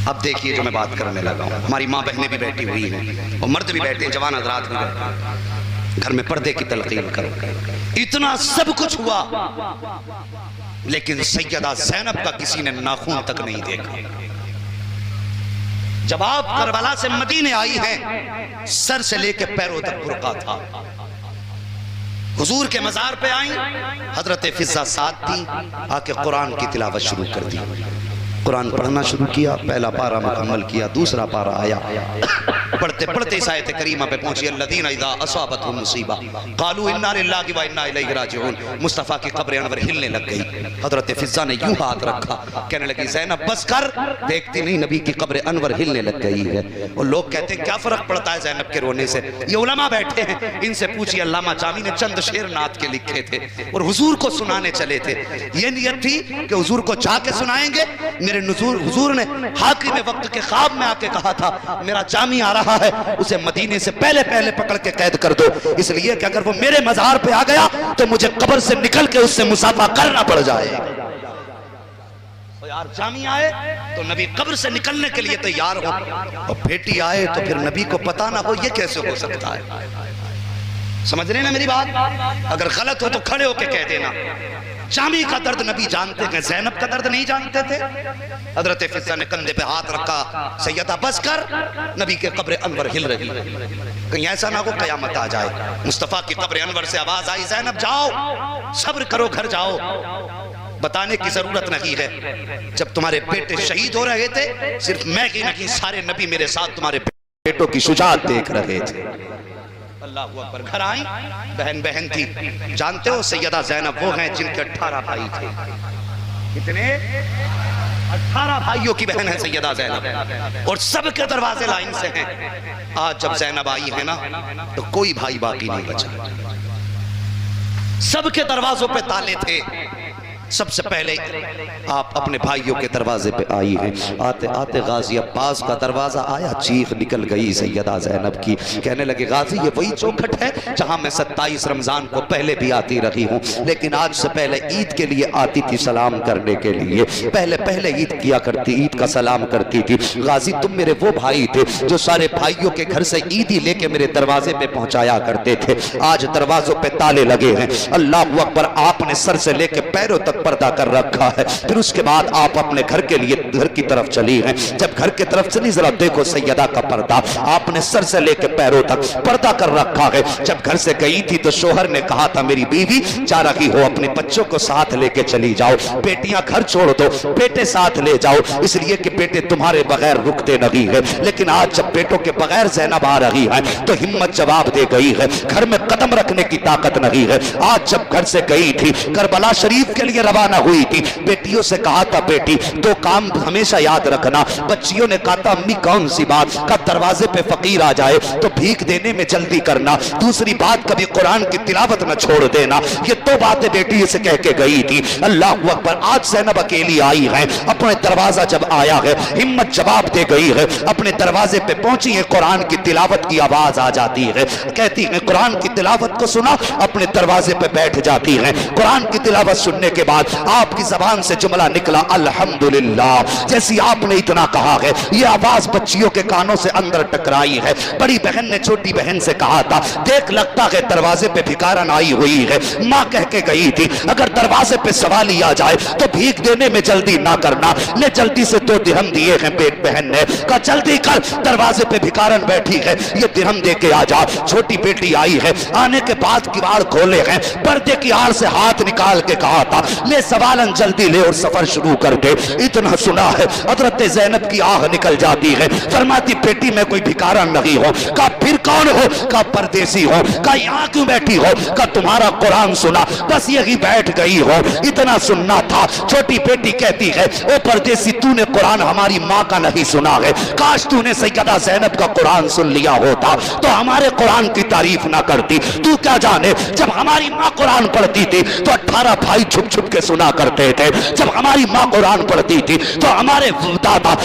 अब देखिए जो मैं बात करने लगा हूं, हमारी माँ बहनें भी बैठी हुई हैं और मर्द भी बैठे हैं, जवान हज़रात भी बैठे हैं। घर में पर्दे की तलकीन करो। इतना सब कुछ हुआ लेकिन सैयदा ज़ैनब का किसी ने नाखून तक नहीं देखा। जब आप करबला से मदीने आई हैं, सर से लेके पैरों तक बुर्का था। हुजूर के मजार पे आई, हजरत फिजा साथ थी, आके कुरान की तिलावत शुरू कर दी। कुरान पढ़ना शुरू किया, पहला पारा मुकम्मल किया, दूसरा पारा आया। पढ़ते पढ़ते इस आयत करीमा पे पहुंची, अल्लज़ीना इज़ा असाबतहुम मुसीबा क़ालू इन्ना लिल्लाहि व इन्ना इलैहि राजिऊन। मुस्तफ़ा की कब्र अनवर हिलने लग गई। हजरत फिजा ने यूं हाथ रखा, कहने लगी ज़ैनब बस कर, देखती नहीं नबी की कब्र अनवर हिलने लग गई है। और लोग कहते हैं क्या फ़र्क पड़ता है ज़ैनब के रोने से? ये उलमा बैठे हैं, इनसे पूछिए। अल्लामा जामी ने चंद शेर नात के लिखे थे और हुजूर को सुनाने चले थे। ये नियत थी कि हुजूर को जाके सुनाएंगे। मेरे हुजूर ने हाकिम वक्त के ख्वाब में आके कहा था मेरा जामी आ रहा है, उसे मदीने से पहले पहले पकड़ के कैद कर दो, इसलिए कि अगर वो मेरे मजार पे आ गया तो मुझे कब्र से निकल के उससे मुसाफा करना पड़ जाए। तो यार जामी आए तो नबी कब्र से निकलने के लिए तैयार हो, और बेटी आए तो फिर नबी को पता ना हो, ये कैसे हो सकता है? समझ रहे ना मेरी बात? अगर गलत हो तो खड़े होके कह देना। जामी का दर्द नबी जानते थे, ज़ैनब का दर्द नहीं जानते थे। हजरत फिजा ने कंधे पे हाथ रखा, सैयदा बस कर, नबी के कब्र अनवर हिल रही, कहीं ऐसा ना हो कयामत आ जाए। मुस्तफ़ा की कब्र अनवर से आवाज आई, ज़ैनब जाओ, सब्र करो, घर जाओ। बताने की जरूरत नहीं है, जब तुम्हारे बेटे शहीद हो रहे थे सिर्फ मैं ही नहीं सारे नबी मेरे साथ तुम्हारे बेटों की शुजाअत देख रहे थे। अल्लाह अकबर। घर आई, बहन बहन थी। जानते हो सैयदा ज़ैनब वो हैं जिनके 18 भाई थे। कितने? 18 भाइयों की बहन है सैयदा ज़ैनब, और सबके दरवाजे लाइन से हैं। आज जब ज़ैनब आई है ना तो कोई भाई बाकी नहीं बचा, सबके दरवाजों पे ताले थे। सबसे पहले आप अपने भाइयों के दरवाजे पे आई हैं। आते आते गाजी अब्बास का दरवाजा आया, चीख निकल गई सैयदा ज़ैनब की। कहने लगे गाजी ये वही चौखट है जहां मैं 27 रमजान को पहले भी आती रही हूं, लेकिन आज से पहले ईद के लिए आती थी सलाम करने के लिए। पहले पहले ईद किया करती, ईद का सलाम करती थी। गाजी तुम मेरे वो भाई थे जो सारे भाइयों के घर से ईदी लेके मेरे दरवाजे पे पहुंचाया करते थे। आज दरवाजों पे ताले लगे हैं। अल्लाह अकबर। आपने सर से लेके पैरों तक पर्दा कर रखा है। फिर उसके बाद आप अपने घर के लिए घर की तरफ चली हैं। जब घर की तरफ चली, जरा देखो सैयदा का पर्दा, आपने सर से लेके पैरों तक पर्दा कर रखा है। जब घर से गई थी तो शोहर ने कहा था मेरी बीवी जा रही हो, अपने बच्चों को साथ लेके चली जाओ, बेटियां घर छोड़ दो, बेटे साथ ले जाओ, इसलिए कि बेटे तुम्हारे बगैर रुकते नहीं है। लेकिन आज जब बेटों के बगैर ज़ैनब आ रही है तो हिम्मत जवाब दे गई है, घर में कदम रखने की ताकत नहीं है। आज जब घर से गई थी, करबला शरीफ के लिए रवाना हुई थी, बेटियों से कहा था बेटी 2 काम हमेशा याद रखना। बच्चियों ने कहा था अम्मी कौन सी बात? का दरवाजे पे फकीर आ जाए तो भीख देने में जल्दी करना, दूसरी बात कभी कुरान की तिलावत न छोड़ देना। ये 2 बातें बेटी से कह के गई थी। अल्लाह अकबर। आज ज़ैनब अकेली आई है, अपने दरवाजा जब आया है हिम्मत जवाब दे गई है, अपने दरवाजे पे पहुंची है, कुरान की तिलावत की आवाज आ जाती है, कहती है कुरान की तिलावत को सुना, अपने दरवाजे पे बैठ जाती है। कुरान की तिलावत सुनने के बाद आपकी जबान से जुमला निकला अल्हम्दुलिल्लाह। जैसी आपने इतना कहा है ये आवाज बच्चियों के कानों से अंदर टकराई है। बड़ी बहन ने छोटी बहन से कहा था देख लगता है दरवाजे पे भिखारन आई हुई है। माँ कह के गई थी अगर दरवाजे पे सवाल आ जाए तो भीख देने में जल्दी ना करना। ले जल्दी से 2 दिरहम दिए हैं बेट बहन ने कहा जल्दी कर, दरवाजे पे भिखारन बैठी है, ये दिरहम दे के आ जा। छोटी बेटी आई है, आने के बाद किवाड़ खोले हैं, पर्दे की आड़ से हाथ निकाल के कहा था ले सवालन जल्दी ले और सफर शुरू कर दे। इतना सुना है हजरत ज़ैनब की आह निकल जाती है, फरमाती बेटी मैं कोई भिखारन नहीं हो। कहा फिर कौन हो? कहा परदेसी हो। कहा यहाँ क्यों बैठी हो? कहा तुम्हारा कुरान सुना, बस यही बैठ गई हो। इतना सुनना था। छोटी बेटी कहती है ओ परदेसी तूने कुरान हमारी माँ का नहीं सुना है, काश तूने सैयदा ज़ैनब का कुरान सुन लिया होता तो हमारे कुरान की तारीफ ना करती। तू क्या जाने जब हमारी माँ कुरान पढ़ती थी तो 18 भाई छुप छुप के सुना करते थे। जब हमारी माँ कुरान पढ़ती थी तो हमारे दादा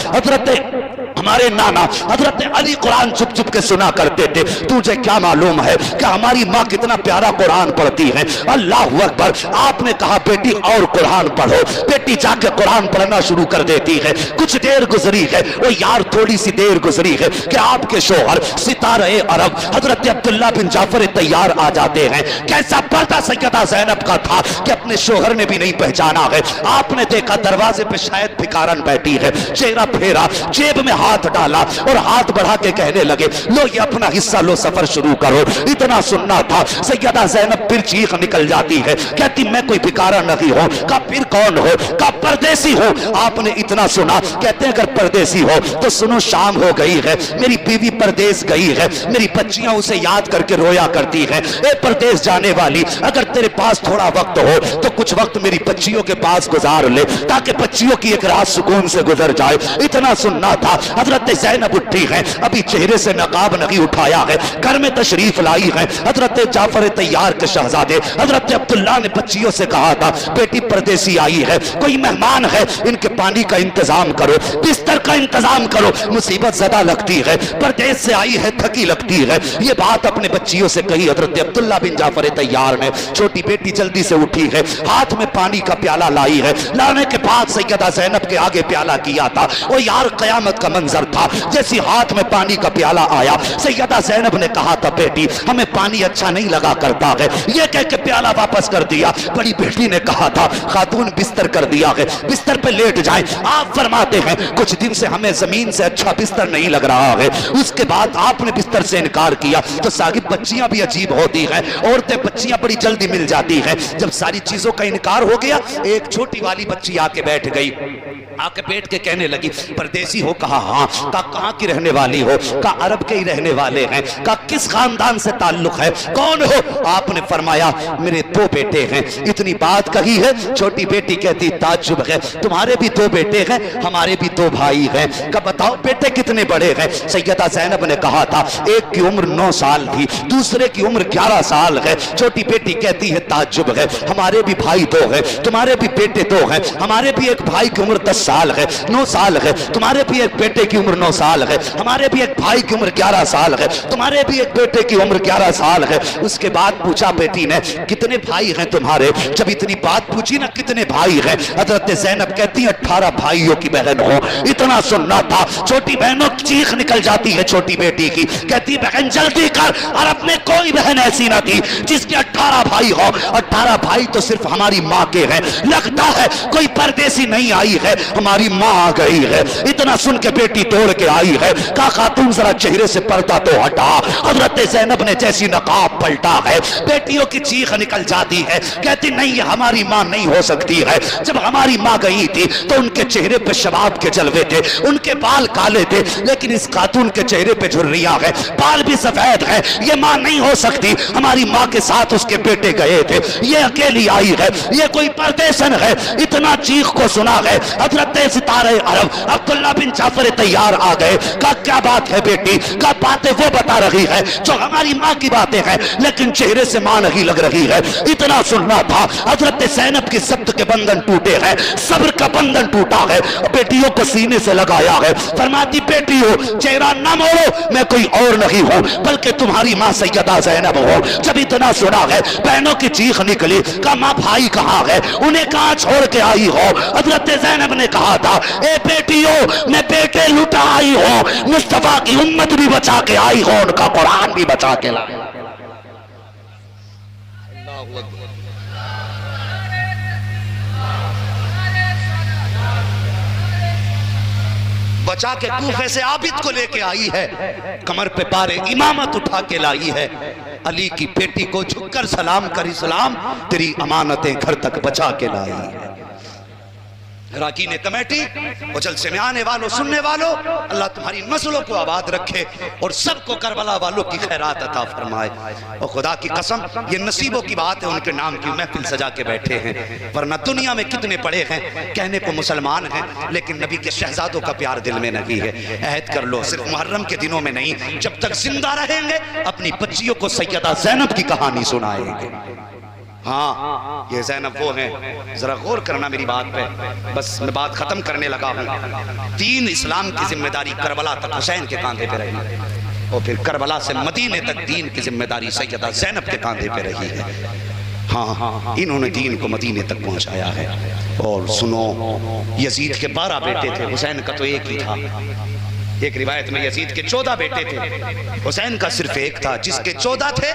हमारे नाना हजरत अली कुरान छुप छुप के सुना करते थे। तुझे क्या मालूम है कि हमारी माँ कितना प्यारा कुरान पढ़ती है? अल्लाह अकबर। आपने कहा बेटी और कुरान पढ़ो। बेटी जाके कुरान पढ़ना शुरू कर देती है। कुछ देर गुजरी है, वो यार थोड़ी सी देर गुजरी है कि आपके शोहर सितारे अरब हजरत अब्दुल्ला बिन जाफर तैयार आ जाते हैं। कैसा पर्दा सैयदा ज़ैनब का था कि अपने शोहर ने भी नहीं पहचाना है। आपने देखा दरवाजे पे शायद भिखारन बैठी है, चेहरा फेरा, जेब में हाथ डाला और हाथ बढ़ा के कहने लगे लो ये अपना हिस्सा लो, सफर शुरू करो। इतना सुनना था। सैयदा ज़ैनब फिर चीख निकल जाती है, कहती मैं कोई भिखारा नहीं हूं। कहा फिर कौन हो? कहा परदेसी हो। आपने इतना सुना, कहते हैं अगर परदेसी हो तो सुनो शाम हो गई है, मेरी बीवी परदेश गई है, मेरी बच्चियां उसे याद करके रोया करती हैं। ए परदेश जाने वाली, अगर तेरे पास थोड़ा वक्त हो तो कुछ वक्त मेरी बच्चियों के पास गुजार ले ताकि बच्चियों की एक रात सुकून से गुजर जाए। इतना सुनना था। हजरत ज़ैनब उठी है, अभी चेहरे से नकाब नहीं उठाया है, घर में तशरीफ लाई है हजरत जाफर तैयार के शहजादे हजरत अब्दुल्ला ने बच्चियों से कहा था बेटी परदेसी आई है, कोई मेहमान है, इनके पानी का इंतजाम करो, बिस्तर का इंतजाम करो, मुसीबत ज़्यादा लगती है, परदेश से आई है, थकी लगती है। ये बात अपने बच्चियों से कही हजरत अब्दुल्ला बिन जाफर तैयार ने। छोटी बेटी जल्दी से उठी है, हाथ में पानी का प्याला लाई है। लाने के बाद सैयदा ज़ैनब के आगे प्याला किया था। वो यार कयामत का मंजर था। जैसी हाथ में पानी का प्याला आया, सैयदा ज़ैनब ने कहा था बेटी हमें पानी अच्छा नहीं लगा करता है, ये कह के प्याला वापस कर दिया। बड़ी बेटी ने कहा था खातून बिस्तर कर दिया है, बिस्तर पे लेट जाएं। आप फरमाते हैं कुछ दिन से हमें जमीन से अच्छा बिस्तर नहीं लग रहा है। उसके बाद आपने बिस्तर से इनकार किया तो साहिब बच्चियां भी अजीब होती हैं, औरतें बच्चियां बड़ी जल्दी मिल जाती हैं। जब सारी चीजों का इनकार हो गया, एक छोटी वाली बच्ची आके बैठ गई। आके बैठ के कहने लगी परदेसी हो? कहा हाँ। कहा कहाँ की रहने वाली हो? कहा अरब के ही रहने वाले हैं। कहा किस खानदान से ताल्लुक है? कौन हो? आपने फरमाया मेरे 2 बेटे हैं। इतनी बात कही है, छोटी बेटी कहती ताज्जुब है, तुम्हारे भी 2 बेटे हैं, हमारे भी 2 भाई हैं। कहा बताओ बेटे कितने बड़े हैं? सैयदा ज़ैनब ने कहा था एक की उम्र 9 साल थी, दूसरे की उम्र 11 साल है। छोटी बेटी कहती है ताज्जुब है, हमारे भी भाई 2 हैं, तुम्हारे भी बेटे 2 हैं, हमारे भी एक भाई की उम्र 10 साल है, 9 साल है, तुम्हारे भी एक बेटे की उम्र 9 साल है, हमारे भी एक भाई की उम्र 11 साल है, तुम्हारे भी एक बेटे की उम्र 11 साल है। उसके बाद पूछा बेटी ने कितने भाई हैं तुम्हारे? जब इतनी बात पूछी ना कितने भाई हैं, हजरत ज़ैनब कहती 18 भाइयों की बहन हो। इतना सुनना था, छोटी बहनों की चीख निकल जाती है छोटी बेटी की, कहती बहन जल्दी कर, अरब में कोई बहन ऐसी ना थी जिसके 18 भाई हो। 18 भाई तो सिर्फ हमारी माँ के हैं, लगता है कोई परदेसी नहीं आई है, हमारी माँ आ गई है। इतना सुन के बेटी दौड़ के आई है, कहा खातून जरा चेहरे से पर्दा तो हटा। हजरत ज़ैनब ने जैसी नकाब पलटा है, बेटियों की चीख निकल जाती है, कहती नहीं ये हमारी माँ नहीं हो सकती है। जब हमारी माँ गई थी तो उनके चेहरे पे शबाब के जलवे थे, उनके बाल काले थे, लेकिन इस खातून के चेहरे पे झुर्रियां है, बाल भी सफेद है, ये माँ नहीं हो सकती। हमारी माँ के साथ उसके बेटे गए थे, ये अकेली आई है, ये कोई परदेसन है। इतना चीख को सुना है, हजरत सितारे अरब अब्दुल्ला बिन जाफर तैयार आ गए। कहा क्या बात है बेटी? कहा बातें वो बता रही है जो हमारी माँ की बातें हैं, लेकिन चेहरे से माँ नहीं लग रही है। इतना सुनना था, हजरत ज़ैनब की सब्र के बंधन टूटे हैं, सब्र का बंधन टूटा है, बेटियों को सीने से लगाया है। फरमाती बेटी हो चेहरा न मोड़ो, मैं कोई और नहीं हूँ बल्कि तुम्हारी माँ सैयदा ज़ैनब हो। जब इतना सुना है बहनों की चीख निकली, कहा माँ भाई कहाँ है, उन्हें कहाँ छोड़ के आई हो? हजरत ज़ैनब ने कहा था ए बेटी हो मैं बेटे लुटा आई हो, मुस्तफा की उम्मत भी बचा के आई हो, उनका कुरान भी बचा के लाई। बचा के कूफे से आबिद को लेके आई है, कमर पे पारे इमामत उठा के लाई है। अली की बेटी को झुककर सलाम करी सलाम, तेरी अमानतें घर तक बचा के लाई है। राकीन कमेटी और जलसे में आने वालों सुनने वालों, अल्लाह तुम्हारी नस्लों को आबाद रखे और सबको करबला वालों की खैरात अता फरमाए। और खुदा की कसम ये नसीबों की बात है, उनके नाम की महफिल सजा के बैठे हैं, वरना दुनिया में कितने पड़े हैं कहने को मुसलमान हैं, लेकिन नबी के शहजादों का प्यार दिल में नहीं है। अहद कर लो सिर्फ मुहर्रम के दिनों में नहीं, जब तक जिंदा रहेंगे अपनी बच्चियों को सैयदा ज़ैनब की कहानी सुनाएंगे। हाँ ये ज़ैनब वो हैं, जरा गौर करना मेरी बात पे, बस मैं बात खत्म करने लगा हूँ। दीन इस्लाम की जिम्मेदारी करबला तक हुसैन के कांधे पे रही, और फिर करबला से मदीने तक दीन की जिम्मेदारी सैयदा ज़ैनब के कांधे पे रही है। हाँ इन्होंने दीन को मदीने तक पहुँचाया है। और सुनो यजीद के 12 बेटे थे, हुसैन का तो एक ही था। एक रिवायत में यजीद के 14 बेटे थे, हुसैन का सिर्फ एक था। जिसके 14 थे,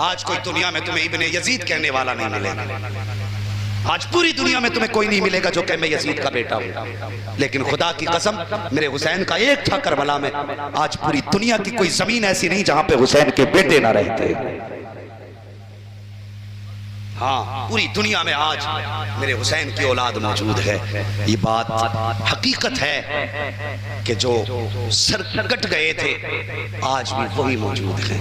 आज कोई दुनिया में तुम्हें इब्ने यजीद कहने वाला नहीं मिलेगा। आज पूरी दुनिया में तुम्हें कोई नहीं मिलेगा जो कहे मैं यजीद का बेटा हूं। लेकिन खुदा की कसम मेरे हुसैन का एक था करबला में। आज पूरी दुनिया की कोई जमीन ऐसी नहीं जहां पे हुसैन के बेटे ना रहते। हाँ पूरी दुनिया में आज मेरे हुसैन की औलाद मौजूद है। ये बात हकीकत है कि जो सर कट गए थे आज भी वही मौजूद हैं।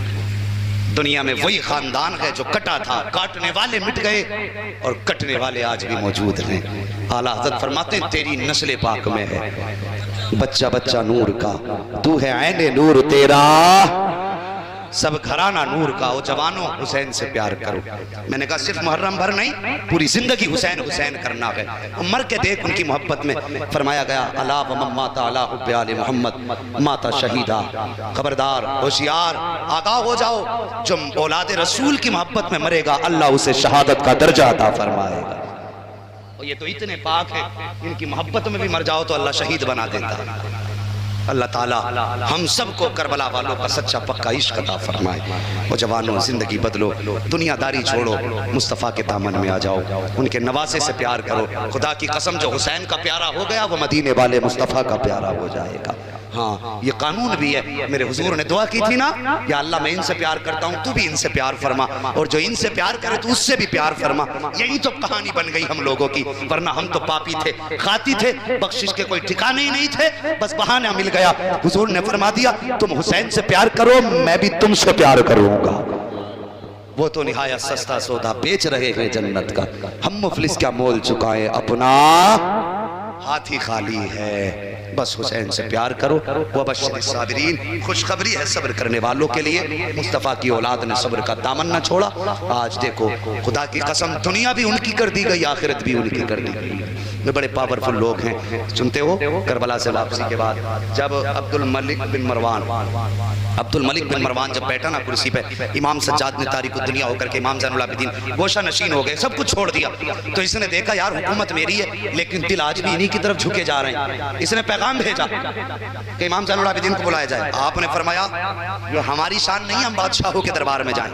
दुनिया में वही खानदान है जो कटा था, काटने वाले मिट गए और कटने वाले आज भी मौजूद हैं। आला हज़रत फरमाते हैं तेरी नस्ल पाक में है बच्चा बच्चा नूर का, तू है ऐने नूर तेरा सब घराना नूर का। ओ जवानों हुसैन से प्यार करो। मैंने कहा सिर्फ मुहर्रम भर नहीं, पूरी जिंदगी हुसैन हुसैन करना है। मर के देख उनकी मोहब्बत में। फरमाया गया अला व माता अला हुब्बे आले मोहम्मद माता शहीदा। खबरदार होशियार आगाह हो जाओ, जो औलाद रसूल की मोहब्बत में मरेगा अल्लाह उसे शहादत का दर्जा अता फरमाएगा। और ये तो इतने पाक है, इनकी मोहब्बत में भी मर जाओ तो अल्लाह शहीद बना देता। अल्लाह ताला हम सबको करबला वालों का सच्चा पक्का इश्क अता फरमाए। और जवानों जिंदगी बदलो, दुनियादारी छोड़ो, मुस्तफ़ा के दामन में आ जाओ, उनके नवासे से प्यार करो। खुदा की कसम जो हुसैन का प्यारा हो गया वो मदीने वाले मुस्तफ़ा का प्यारा हो जाएगा। हाँ, ये कानून भी है। मेरे हुजूर ने दुआ की थी ना, या अल्लाह मैं इनसे प्यार करता हूँ, तू भी इनसे प्यार फरमा, और जो इनसे प्यार करे तो उससे भी प्यार फरमा। यही तो कहानी बन गई हम लोगों की, वरना हम तो पापी थे, खाती थे, बख्शिश के कोई ठिकाने ही नहीं थे, बस बहाना मिल गया। हुजूर ने फरमा दिया तुम हुसैन से प्यार करो, मैं भी तुमसे प्यार करूंगा। वो तो निहायत सस्ता सौदा बेच रहे हैं जन्नत का, हम मुफलिस क्या मोल चुकाएं, अपना हाथ ही खाली है। बस हुसैन से प्यार करो। वह बशर साबिरीन, खुशखबरी है सब्र करने वालों के लिए। मुस्तफ़ा की औलाद ने सब्र का दामन न छोड़ा। आज देखो खुदा की कसम, दुनिया भी उनकी कर दी गई, आखिरत भी उनकी कर दी गई। वे बड़े पावरफुल लोग हैं। सुनते हो करबला से वापसी के बाद जब अब्दुल मलिक बिन मरवान जब बैठा ना कुर्सी पे, इमाम सज्जाद ने तारीख दुनिया होकर के इमाम ज़ैनुल आबिदीन गोशा नशीन हो गए, सब कुछ छोड़ दिया। तो इसने देखा यार हुकूमत मेरी है, लेकिन दिल आज भी इन्हीं की तरफ झुके जा रहे हैं। इसने पैगाम भेजा कि इमाम ज़ैनुल आबिदीन को बुलाया जाए। आपने फरमाया ये हमारी शान नहीं, हम बादशाहों के दरबार में जाएं,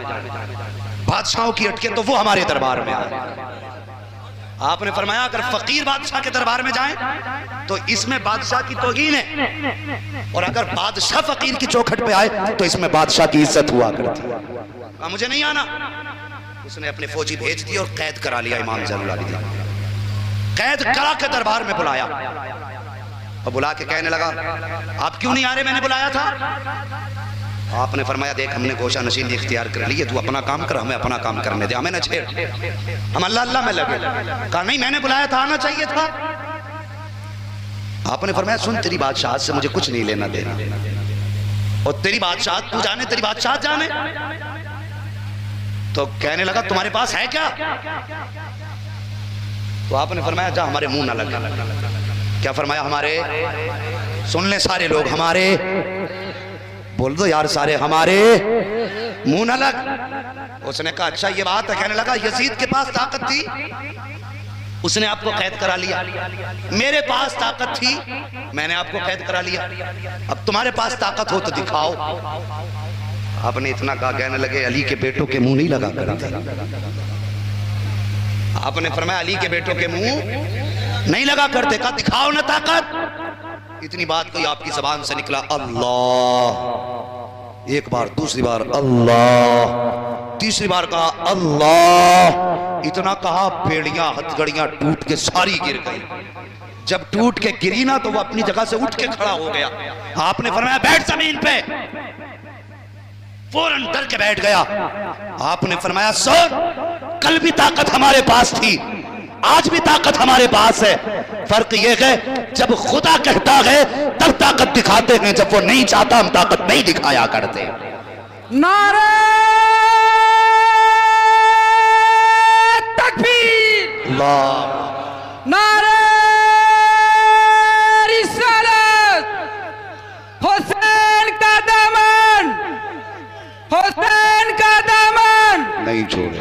बादशाहों की अटके तो वो हमारे दरबार में आए। आपने फरमाया अगर फकीर बादशाह के दरबार में जाएं तो इसमें बादशाह की तौहीन है, और अगर बादशाह फकीर की चौखट पे आए तो इसमें बादशाह की इज्जत हुआ करती है। मुझे नहीं आना। उसने अपने फौजी भेज दिए और कैद करा लिया इमाम ज़ैनुल आबिदीन, कैद करा के दरबार में बुलाया और बुला के कहने लगा आप क्यों नहीं आ रहे, मैंने बुलाया था। आपने फरमाया देख हमने गोशा नशीनी इख्तियार कर ली है, तू अपना काम कर, हमें अपना काम करने दे, हमें न छेड़, हम अल्लाह अल्लाह में लगे। कहा नहीं मैंने बुलाया था, आना चाहिए था। आपने फरमाया सुन तेरी बादशाह से मुझे कुछ नहीं लेना देना, और तेरी बादशाह तू जाने, तेरी बादशाह जाने। तो कहने लगा तुम्हारे पास है क्या। तो आपने फरमाया जा हमारे मुंह ना लगे। क्या फरमाया हमारे, सुन ले सारे लोग, हमारे बोल दो यार सारे, हमारे मुंह न लग। उसने कहा अच्छा ये बात है। कहने लगा यजीद के पास ताकत थी, उसने आपको कैद करा लिया, मेरे पास ताकत थी, मैंने आपको कैद करा लिया, अब तुम्हारे पास ताकत हो तो दिखाओ। आपने इतना कहा, कहने लगे अली के बेटों के मुंह नहीं लगा करते। आपने फरमाया अली के बेटों के मुंह नहीं लगा करते। कहा दिखाओ ना ताकत। इतनी बात कोई आपकी जबान से निकला अल्लाह, एक बार, दूसरी बार अल्लाह, तीसरी बार कहा अल्लाह। इतना कहा पेड़ियां हथगड़ियां टूट के सारी गिर गई। जब टूट के गिरी ना तो वो अपनी जगह से उठ के खड़ा हो गया। आपने फरमाया बैठ जमीन पे, फौरन डर के बैठ गया। आपने फरमाया सुन कल भी ताकत हमारे पास थी, आज भी ताकत हमारे पास है, फर्क ये है जब खुदा कहता है तब ताकत दिखाते हैं, जब वो नहीं चाहता हम ताकत नहीं दिखाया करते। नारे तकबीर, अल्लाह, नारे रिसालत, हुसैन का दामन, हुसैन का दामन नहीं छोड़े।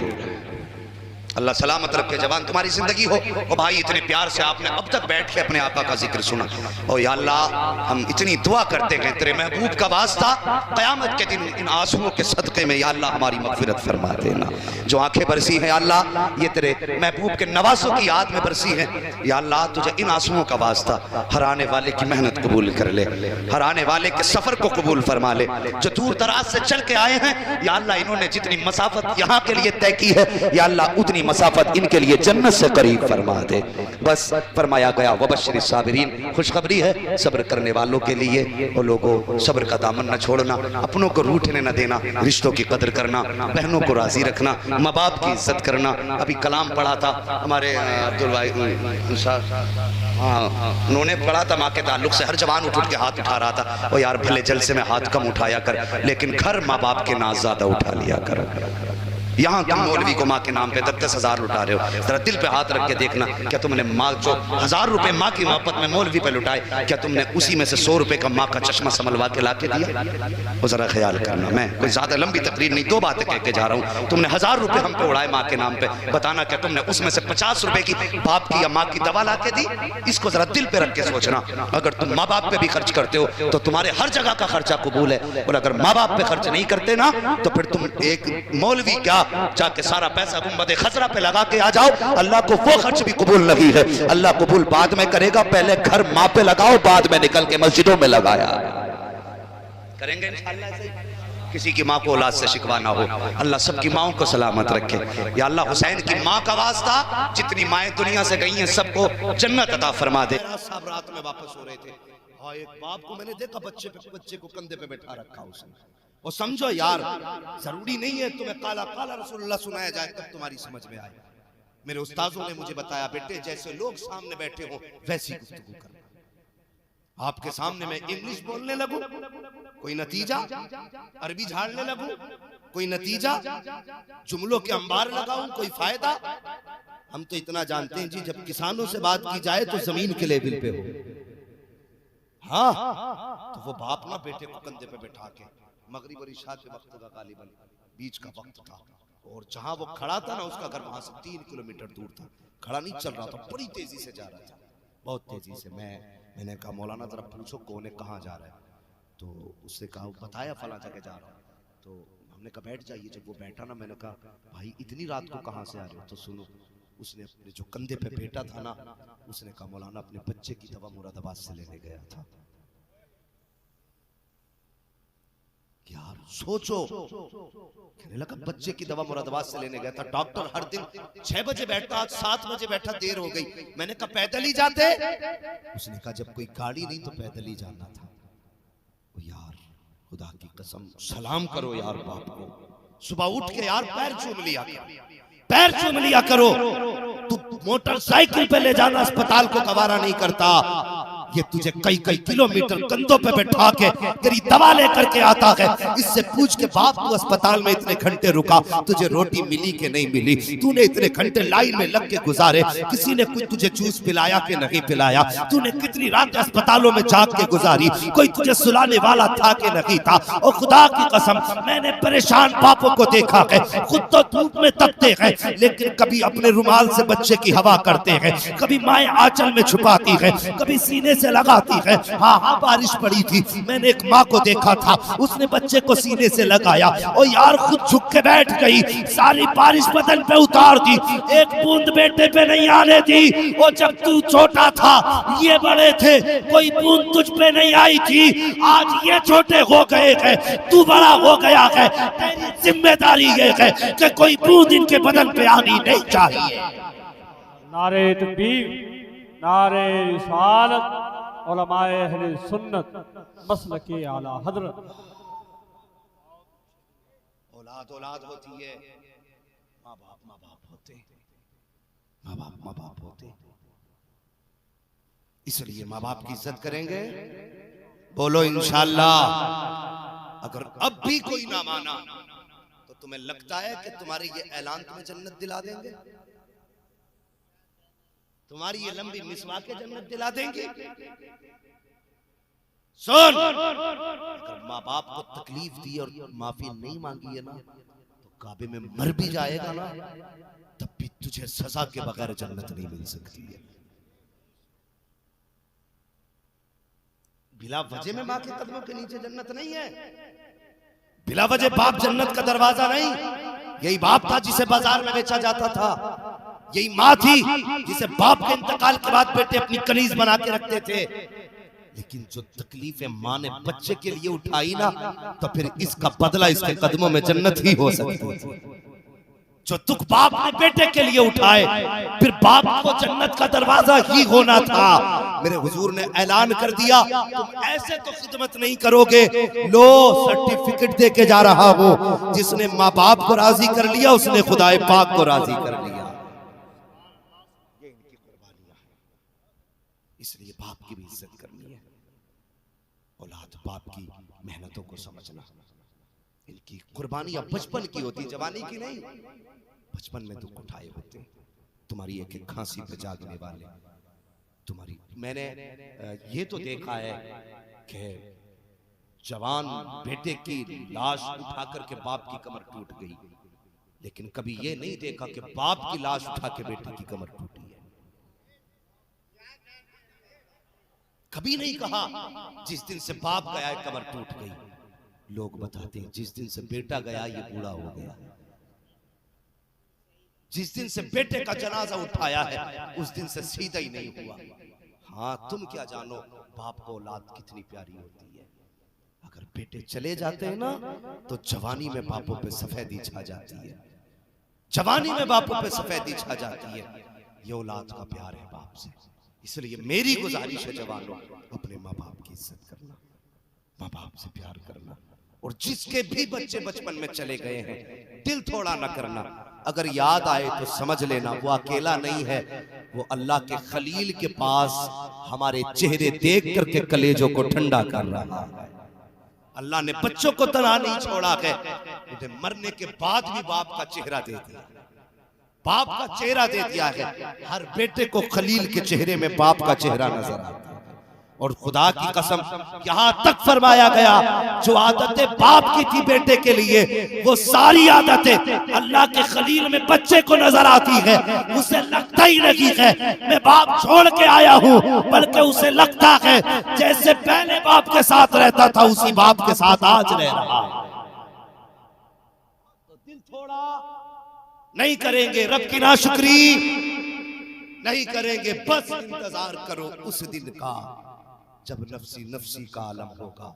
अल्लाह सलामत रखे, जवान तुम्हारी जिंदगी हो। और भाई इतने प्यार से आपने अब तक बैठ के अपने आका का जिक्र सुना, और या अल्लाह हम इतनी दुआ करते हैं तेरे महबूब का वास्ता, क़यामत के दिन इन आंसुओं के सदक़े में या अल्लाह हमारी मग़फ़िरत फरमा देना। जो आंखें बरसी हैं या अल्लाह ये तेरे महबूब के नवासों की याद में बरसी हैं, या अल्लाह तुझे इन आंसुओं का वास्ता हराने वाले की मेहनत कबूल कर ले, हराने वाले के सफ़र को कबूल फरमा ले। जो दूर दराज से चल के आए हैं या अल्लाह इन्होंने जितनी मसाफत यहाँ के लिए तय की है या अल्लाह उतनी मसाफत इनके लिए जन्नत से करीब फरमा दे। बस फरमाया गया वबश्शिर साबिरीन, खुशखबरी है सब्र करने वालों के लिए। और लोगों सब्र का दामन न छोड़ना, अपनों को रूठने न देना, रिश्तों की कदर करना, बहनों को राजी रखना, माँ बाप की इज्जत करना। अभी कलाम पढ़ा था हमारे अब्दुल भाई, हाँ उन्होंने पढ़ा था माँ के ताल्लुक से, हर जवान उठ के हाथ उठा रहा था। और यार भले जलसे में हाथ कम उठाया कर, लेकिन घर माँ बाप के नाज ज्यादा उठा लिया कर। यहाँ तुम मौलवी को माँ के नाम पे 10,000 लुटा रहे हो, जरा दिल पे हाथ रख के देखना, क्या तुमने माँ जो 1000 रुपए माँ की मोहब्बत में मौलवी पे लुटाए, क्या तुमने उसी में से 100 रुपए का माँ का चश्मा संभलवा के ला के दिया? वो जरा ख्याल करना। मैं कोई ज्यादा लंबी तकरीर नहीं, 2 बातें कह के जा रहा हूँ। तुमने 1000 रुपए हम पे उड़ाए माँ के नाम पे, बताना क्या तुमने उसमें से 50 रुपए की बाप की या माँ की दवा ला के दी? इसको जरा दिल पे रख के सोचना। अगर तुम माँ बाप पे भी खर्च करते हो तो तुम्हारे हर जगह का खर्चा कबूल है, और अगर माँ बाप पे खर्च नहीं करते ना तो फिर तुम एक मौलवी क्या जाके सारा पैसा गुंबद खजरा पे लगा के आ जाओ। अल्लाह को वो खर्च भी कबूल नहीं है, अल्लाह कबूल बाद में करेगा। पहले घर माँ पे लगाओ, बाद में निकल के मस्जिदों में लगाया करेंगे इंशाअल्लाह। ऐसे किसी की माँ को औलाद से शिकवा ना हो, अल्लाह सबकी माओं को सलामत रखे। या अल्लाह हुसैन की माँ का वास्ता, जितनी माएँ दुनिया से गई हैं सबको जन्नत अता फरमा दे। साहब रात में वापस हो रहे थे, हाँ एक बाप को मैंने देखा बच्चे को कंधे पे बैठा रखा उसने। और समझो यार, जरूरी नहीं है तुम्हें काला काला रसूलुल्लाह सुनाया जाए तब तुम्हारी समझ में आए। मेरे उस्ताजों ने मुझे बताया, बेटे जैसे लोग सामने बैठे हो वैसी गुफ्तगू करना। आपके सामने मैं इंग्लिश बोलने लगूं, कोई नतीजा? अरबी झाड़ने लगूं, कोई नतीजा? जुमलों के अंबार लगाऊं, कोई फायदा? हम तो इतना जानते हैं जी, जब किसानों से बात की जाए तो जमीन के लेवल पे हो। हाँ, तो वो बाप ना बेटे को कंधे पे बैठा के, मगरिब और इशा के वक्त का गालिबन बीच का वक्त था, और जहां वो खड़ा था ना उसका घर वहां से 3 किलोमीटर दूर था। खड़ा नहीं चल रहा था, बड़ी तेजी से जा रहा था, बहुत तेजी से। मैंने कहा मौलाना जरा पूछो कौन है, कहाँ जा रहा है? तो उसने कहा, बताया फला जगह जा रहा है। तो हमने कहा बैठ जाइए। जब वो बैठा ना, मैंने कहा भाई इतनी रात को कहाँ से आ रहे हो? तो सुनो, उसने अपने जो कंधे पे बैठा था ना, उसने कहा मौलाना अपने बच्चे की दवा मुरादाबाद से लेने गया था। यार सोचो, कहने लगा बच्चे की दवा मुरादाबाद से लेने गया था। डॉक्टर हर दिन 6 बजे बैठता, आज 7 बजे बैठा, देर हो गई। मैंने कहा पैदल ही जाते? उसने कहा जब कोई गाड़ी नहीं तो पैदल ही जाना था। यार खुदा की कसम, सलाम करो यार बाप को। सुबह उठ के यार पैर चूम लिया करो। तू मोटरसाइकिल पे ले जाना अस्पताल को गवारा नहीं करता, ये तुझे कई किलोमीटर कंधों पे बैठा के तेरी दवा लेकर के आता है। इससे पूछ के बाप तू अस्पताल में इतने घंटे रुका, तुझे रोटी मिली कि नहीं मिली? तूने इतने घंटे लाइन में लग के गुजारे, किसी ने कुछ तुझे जूस पिलाया कि नहीं पिलाया? तूने कितनी रात अस्पतालों में जाग के गुजारी, कोई तुझे सुलाने वाला था कि नहीं था? और खुदा की कसम, मैंने परेशान बापों को देखा है, खुद तो धूप में तपते हैं लेकिन कभी अपने रुमाल से बच्चे की हवा करते हैं, कभी माएं आंचल में छुपाती है, कभी सीने से लगाती है। हाँ, बारिश पड़ी थी, मैंने एक माँ को देखा था, उसने बच्चे को सीने से लगाया और यार खुद झुक के बैठ गई, सारी बारिश बदन पे उतार दी, एक बूंद बेटे पे नहीं आने दी। और जब तू छोटा था, ये बड़े थे, कोई बूंद तुझ पे नहीं आई थी। आज ये छोटे हो गए हैं, तू बड़ा हो गया है, तेरी जिम्मेदारी ये है कि कोई बूंद इनके बदन पे आनी नहीं चाहिए। नारे तकबीर, नारे रिसालत, उलमाए अहले सुन्नत, मसलके आला हजरत। औलाद होती है, माँ बाप होते, इसलिए माँ बाप की इज्जत करेंगे। बोलो इंशाअल्लाह। अगर अब भी कोई ना माना तो तुम्हें लगता है कि तुम्हारे ये ऐलान तुम्हें जन्नत दिला देंगे? तुम्हारी ये लंबी मिसवाके जन्नत दिला देंगे? सुन, अगर माँ बाप को तकलीफ दी और माफी नहीं मांगी है ना, तो काबे में मर भी जाएगा ना, तब भी तुझे सजा के बगैर जन्नत नहीं मिल सकती है। बिला वजह में माँ के कदमों के नीचे जन्नत नहीं है, बिला वजह बाप जन्नत का दरवाजा नहीं। यही बाप था जिसे बाजार में बेचा जाता था, यही माँ थी जिसे बाप के इंतकाल के बाद बेटे अपनी कनीज बना के रखते थे। लेकिन जो तकलीफें माँ ने बच्चे के लिए उठाई ना, तो फिर इसका बदला इसके कदमों में जन्नत ही हो सकती है। जो दुख बाप ने बेटे के लिए उठाए, फिर बाप को जन्नत का दरवाजा ही होना था। मेरे हुजूर ने ऐलान कर दिया, तुम ऐसे तो खिदमत नहीं करोगे। लो सर्टिफिकेट दे के जा रहा हूं, जिसने माँ बाप को राजी कर लिया उसने खुदाए पाक को राजी कर लिया। ये इनकी कुर्बानियां हैं, इसलिए बाप की भी इज्जत करनी है। औलाद बाप की मेहनतों को समझना, इनकी कुर्बानियां बचपन की होती, जवानी की नहीं। बचपन में दुख उठाए होते, तुम्हारी एक एक खांसी पे जागने वाले, तुम्हारी। मैंने ये तो देखा है कि जवान बेटे की लाश उठा करके बाप की कमर टूट गई, लेकिन कभी ये नहीं देखा कि बाप की लाश उठा के बेटे की कमर टूटी है। कभी नहीं कहा जिस दिन से बाप गया है कमर टूट गई। लोग बताते हैं जिस दिन से बेटा गया ये बूढ़ा हो गया। जिस दिन से बेटे का जनाजा उठाया है उस दिन से सीधा ही नहीं हुआ। हाँ, तुम क्या जानो बाप को औलाद कितनी प्यारी होती है। अगर बेटे चले जाते हैं ना तो जवानी में बापों पे सफेदी छा जाती है, जवानी में बापों पे सफेदी छा जाती है। ये औलाद का प्यार है बाप से। इसलिए मेरी गुजारिश है जवानों, अपने माँ बाप की इज्जत करना, माँ बाप से प्यार करना। और जिसके भी बच्चे बचपन में चले गए हैं दिल थोड़ा ना करना। अगर याद आए तो समझ लेना वो अकेला नहीं है, वो अल्लाह के खलील के पास हमारे चेहरे देख करके कलेजों को ठंडा कर रहा है। अल्लाह ने बच्चों को तना नहीं छोड़ा है, उन्हें मरने के बाद भी बाप का चेहरा दे दिया, बाप का चेहरा दे दिया है। हर बेटे को खलील के चेहरे में बाप का चेहरा नजर आता है। और खुदा की कसम यहां तक फरमाया गया जो आदतें बाप की थी बेटे के लिए, वो सारी आदतें अल्लाह के खलील में बच्चे को नजर आती है। उसे लगता ही नहीं है मैं बाप छोड़ के आया हूं, बल्कि उसे लगता है जैसे पहले बाप के साथ रहता था उसी बाप के साथ आज रह रहा। तो दिल थोड़ा नहीं करेंगे, रब की नाशुक्री नहीं करेंगे। बस इंतजार करो उस दिन का जब नफ्सी नफ्सी का आलम होगा,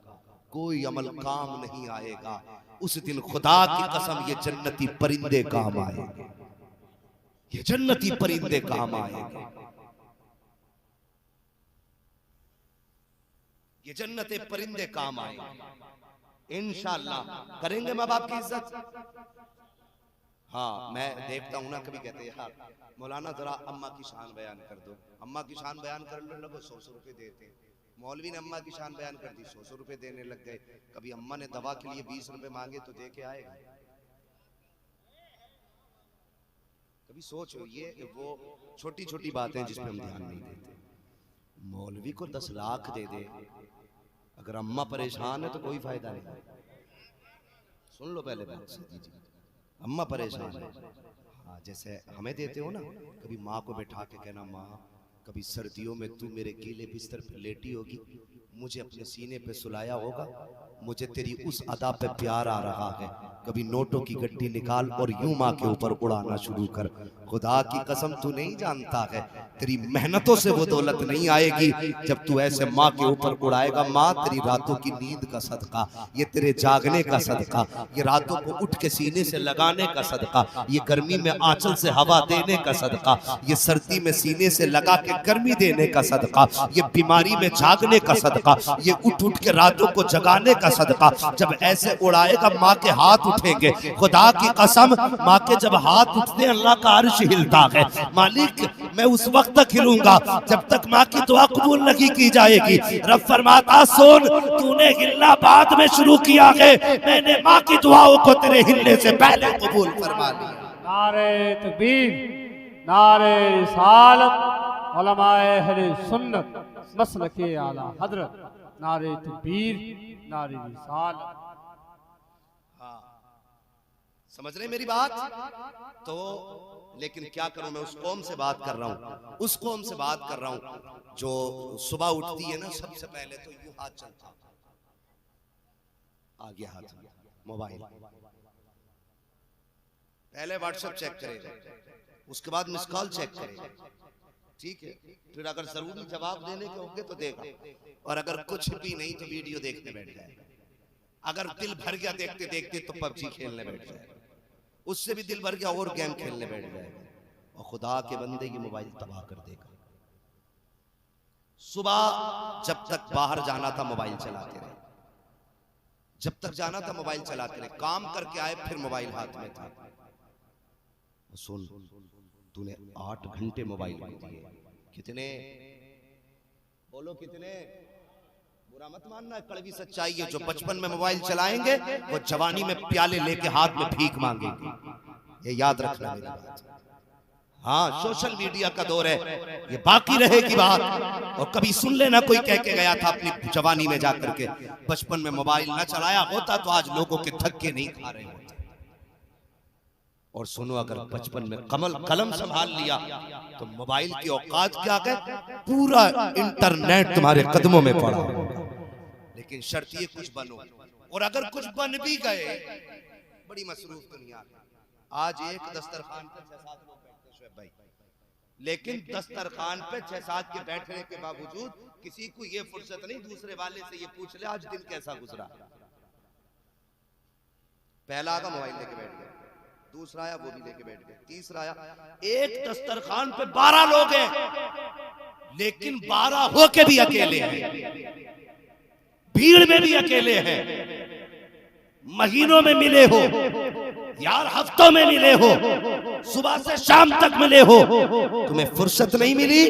कोई अमल काम नहीं आएगा। उस दिन खुदा की कसम ये जन्नती परिंदे काम आएंगे, ये जन्नती परिंदे काम आएंगे, ये जन्नते परिंदे काम आएंगे। इंशाअल्लाह करेंगे माँ बाप की इज्जत। हाँ, मैं देखता हूं ना कभी कहते हैं यार मौलाना जरा अम्मा की शान बयान कर दो, अम्मा की शान बयान करने लगो 100 रुपए देते हैं। मौलवी ने अम्मा की शान बयान कर दी, 100 रुपए देने लग गए। कभी अम्मा ने दवा के लिए 20 रुपए मांगे तो दे के आएगा? कभी सोचो, ये वो छोटी छोटी बातें जिस पे हम ध्यान नहीं देते। मौलवी को 10 लाख दे दे, अगर अम्मा परेशान है तो कोई फायदा नहीं। सुन लो पहले बात, अम्मा परेशान है, हाँ जैसे हमें देते हो ना, कभी माँ को बैठा के कहना माँ कभी सर्दियों में तू मेरे गीले बिस्तर पर लेटी होगी, मुझे अपने सीने पे सुलाया होगा, मुझे तेरी उस अदा पे प्यार आ रहा है। कभी नोटों की गड्डी निकाल और यूं माँ के ऊपर उड़ाना शुरू कर। खुदा की कसम तू नहीं जानता है तेरी मेहनतों से वो दौलत नहीं आएगी जब तू ऐसे माँ के ऊपर उड़ाएगा। माँ तेरी रातों की नींद का सदका, ये तेरे जागने का सदका, ये रातों को उठ के सीने से लगाने का सदका, ये गर्मी में आंचल से हवा देने का सदका, ये सर्दी में सीने से लगा के गर्मी देने का सदका, ये बीमारी में जागने का सदका, ये उठ उठ के रातों को जगाने का सदका। जब ऐसे उड़ाएगा माँ के हाथ उठेंगे। खुदा की कसम माँ के जब हाथ उठते अल्लाह का अर्श हिलता है। मालिक मैं उस वक्त तक हिलूंगा जब तक माँ की दुआ कबूल नहीं की जाएगी। रब फरमाता सुन, तूने हिलना बाद में शुरू किया है, मैंने माँ की दुआओं को तेरे हिलने से पहले कबूल फरमा लिया। नारे तकबीर, नारे रिसालत, उलमाए अहले सुन्नत मसलके आला हजरत, नारे तकबीर, नारे रिसालत। हाँ, समझ रहे मेरी बात? तो लेकिन क्या करूं, मैं उस कौम से बात कर रहा हूं, उस कौम से बात कर रहा हूं जो सुबह उठती है ना, सबसे पहले तो यूं हाथ चलता, आ गया हाथ, मोबाइल, पहले व्हाट्सएप चेक करेगा, उसके बाद मिस कॉल चेक करेगा, ठीक है, फिर अगर जरूरी जवाब देने के होंगे तो देगा, और अगर कुछ भी नहीं तो वीडियो देखने बैठ जाएगा। अगर दिल भर गया देखते देखते तो पबजी खेलने बैठ जाएगा, उससे भी दिल भर गया और गेम खेलने बैठ जाएगा, और खुदा के बंदे की मोबाइल तबाह कर देगा। सुबह जब तक बाहर जाना था मोबाइल चलाते रहे, जब तक जाना था मोबाइल चलाते रहे, काम करके आए फिर मोबाइल हाथ में था। सुन, तूने 8 घंटे मोबाइल दिए, कितने बोलो कितने? बुरा मत मानना, कड़वी सच्चाई है। जो बचपन में मोबाइल चलाएंगे वो जवानी में प्याले लेके हाथ में भीख मांगेंगे, ये याद रखना मेरी बात। हाँ, सोशल मीडिया का दौर है, ये बाकी रहेगी बात। और कभी सुन लेना कोई कह के गया था अपनी जवानी में जाकर के, बचपन में मोबाइल ना चलाया होता तो आज लोगों के धक्के नहीं खा रहे होते। और सुनो, अगर बचपन में कलम संभाल लिया तो मोबाइल की औकात क्या है, पूरा इंटरनेट तुम्हारे कदमों में पड़ा होगा। लेकिन शर्त ये कुछ बनो, और अगर कुछ बन भी गए, बड़ी मसरूफ दुनिया, आज एक दस्तरखान पे 6-7 लोग बैठते शुएब भाई, लेकिन दस्तरखान पे 6-7 के बैठने के बावजूद किसी को ये फुर्सत नहीं दूसरे वाले से ये पूछ ले आज दिन कैसा गुजरा। पहला आगा मोबाइल लेके बैठ गया, दूसरा आया वो भी लेके बैठ गया, तीसरा आया। एक दस्तरखान पे 12 लोग हैं, लेकिन 12 होके भी अकेले हैं, भीड़ में भी अकेले हैं। महीनों में मिले हो यार, हफ्तों में मिले हो, सुबह से शाम तक मिले हो, तुम्हें फुर्सत नहीं मिली,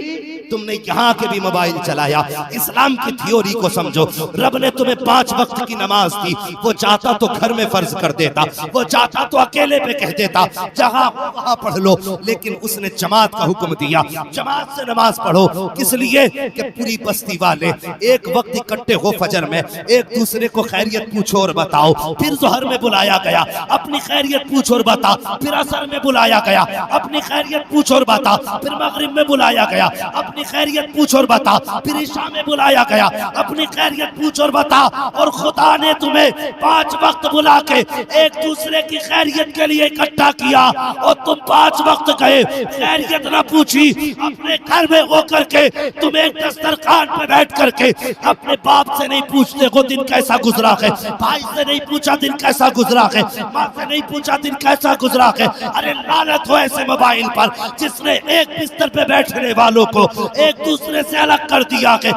तुमने यहाँ के भी मोबाइल चलाया। इस्लाम की थ्योरी को समझो। रब ने तुम्हें 5 वक्त की नमाज दी, वो चाहता तो घर में फर्ज कर देता, वो चाहता तो अकेले पे कह देता जहाँ वहाँ पढ़ लो, लेकिन उसने जमात का हुक्म दिया, जमात से नमाज पढ़ो। किस लिए? कि पूरी बस्ती वाले एक वक्त इकट्ठे हो फजर में, एक दूसरे को खैरियत पूछो और बताओ। फिर जोहर में बुलाया गया, अपनी खैरियत पूछ और बता। फिर असर में बुलाया गया, अपनी खैरियत पूछ और बता। फिर मगरिब में बुलाया गया, अपनी खैरियत पूछ और बता। फिर इशा में बुलाया गया, अपनी खैरियत पूछ और बता। और खुदा ने तुम्हें 5 वक्त बुला के एक दूसरे की खैरियत के लिए इकट्ठा किया, और तुम 5 वक्त गए, खैरियत ना पूछी। अपने घर में होकर के तुम एक दस्तरखान पे बैठ करके अपने बाप से नहीं पूछते हो दिन कैसा गुजरा है, भाई से नहीं पूछा दिन कैसा गुजरा है, माँ से नहीं पूछा दिन कैसा गुजरा है। अरे लानत हो ऐसे मोबाइल पर जिसने एक बिस्तर पे बैठने वालों को एक दूसरे से अलग कर दिया है।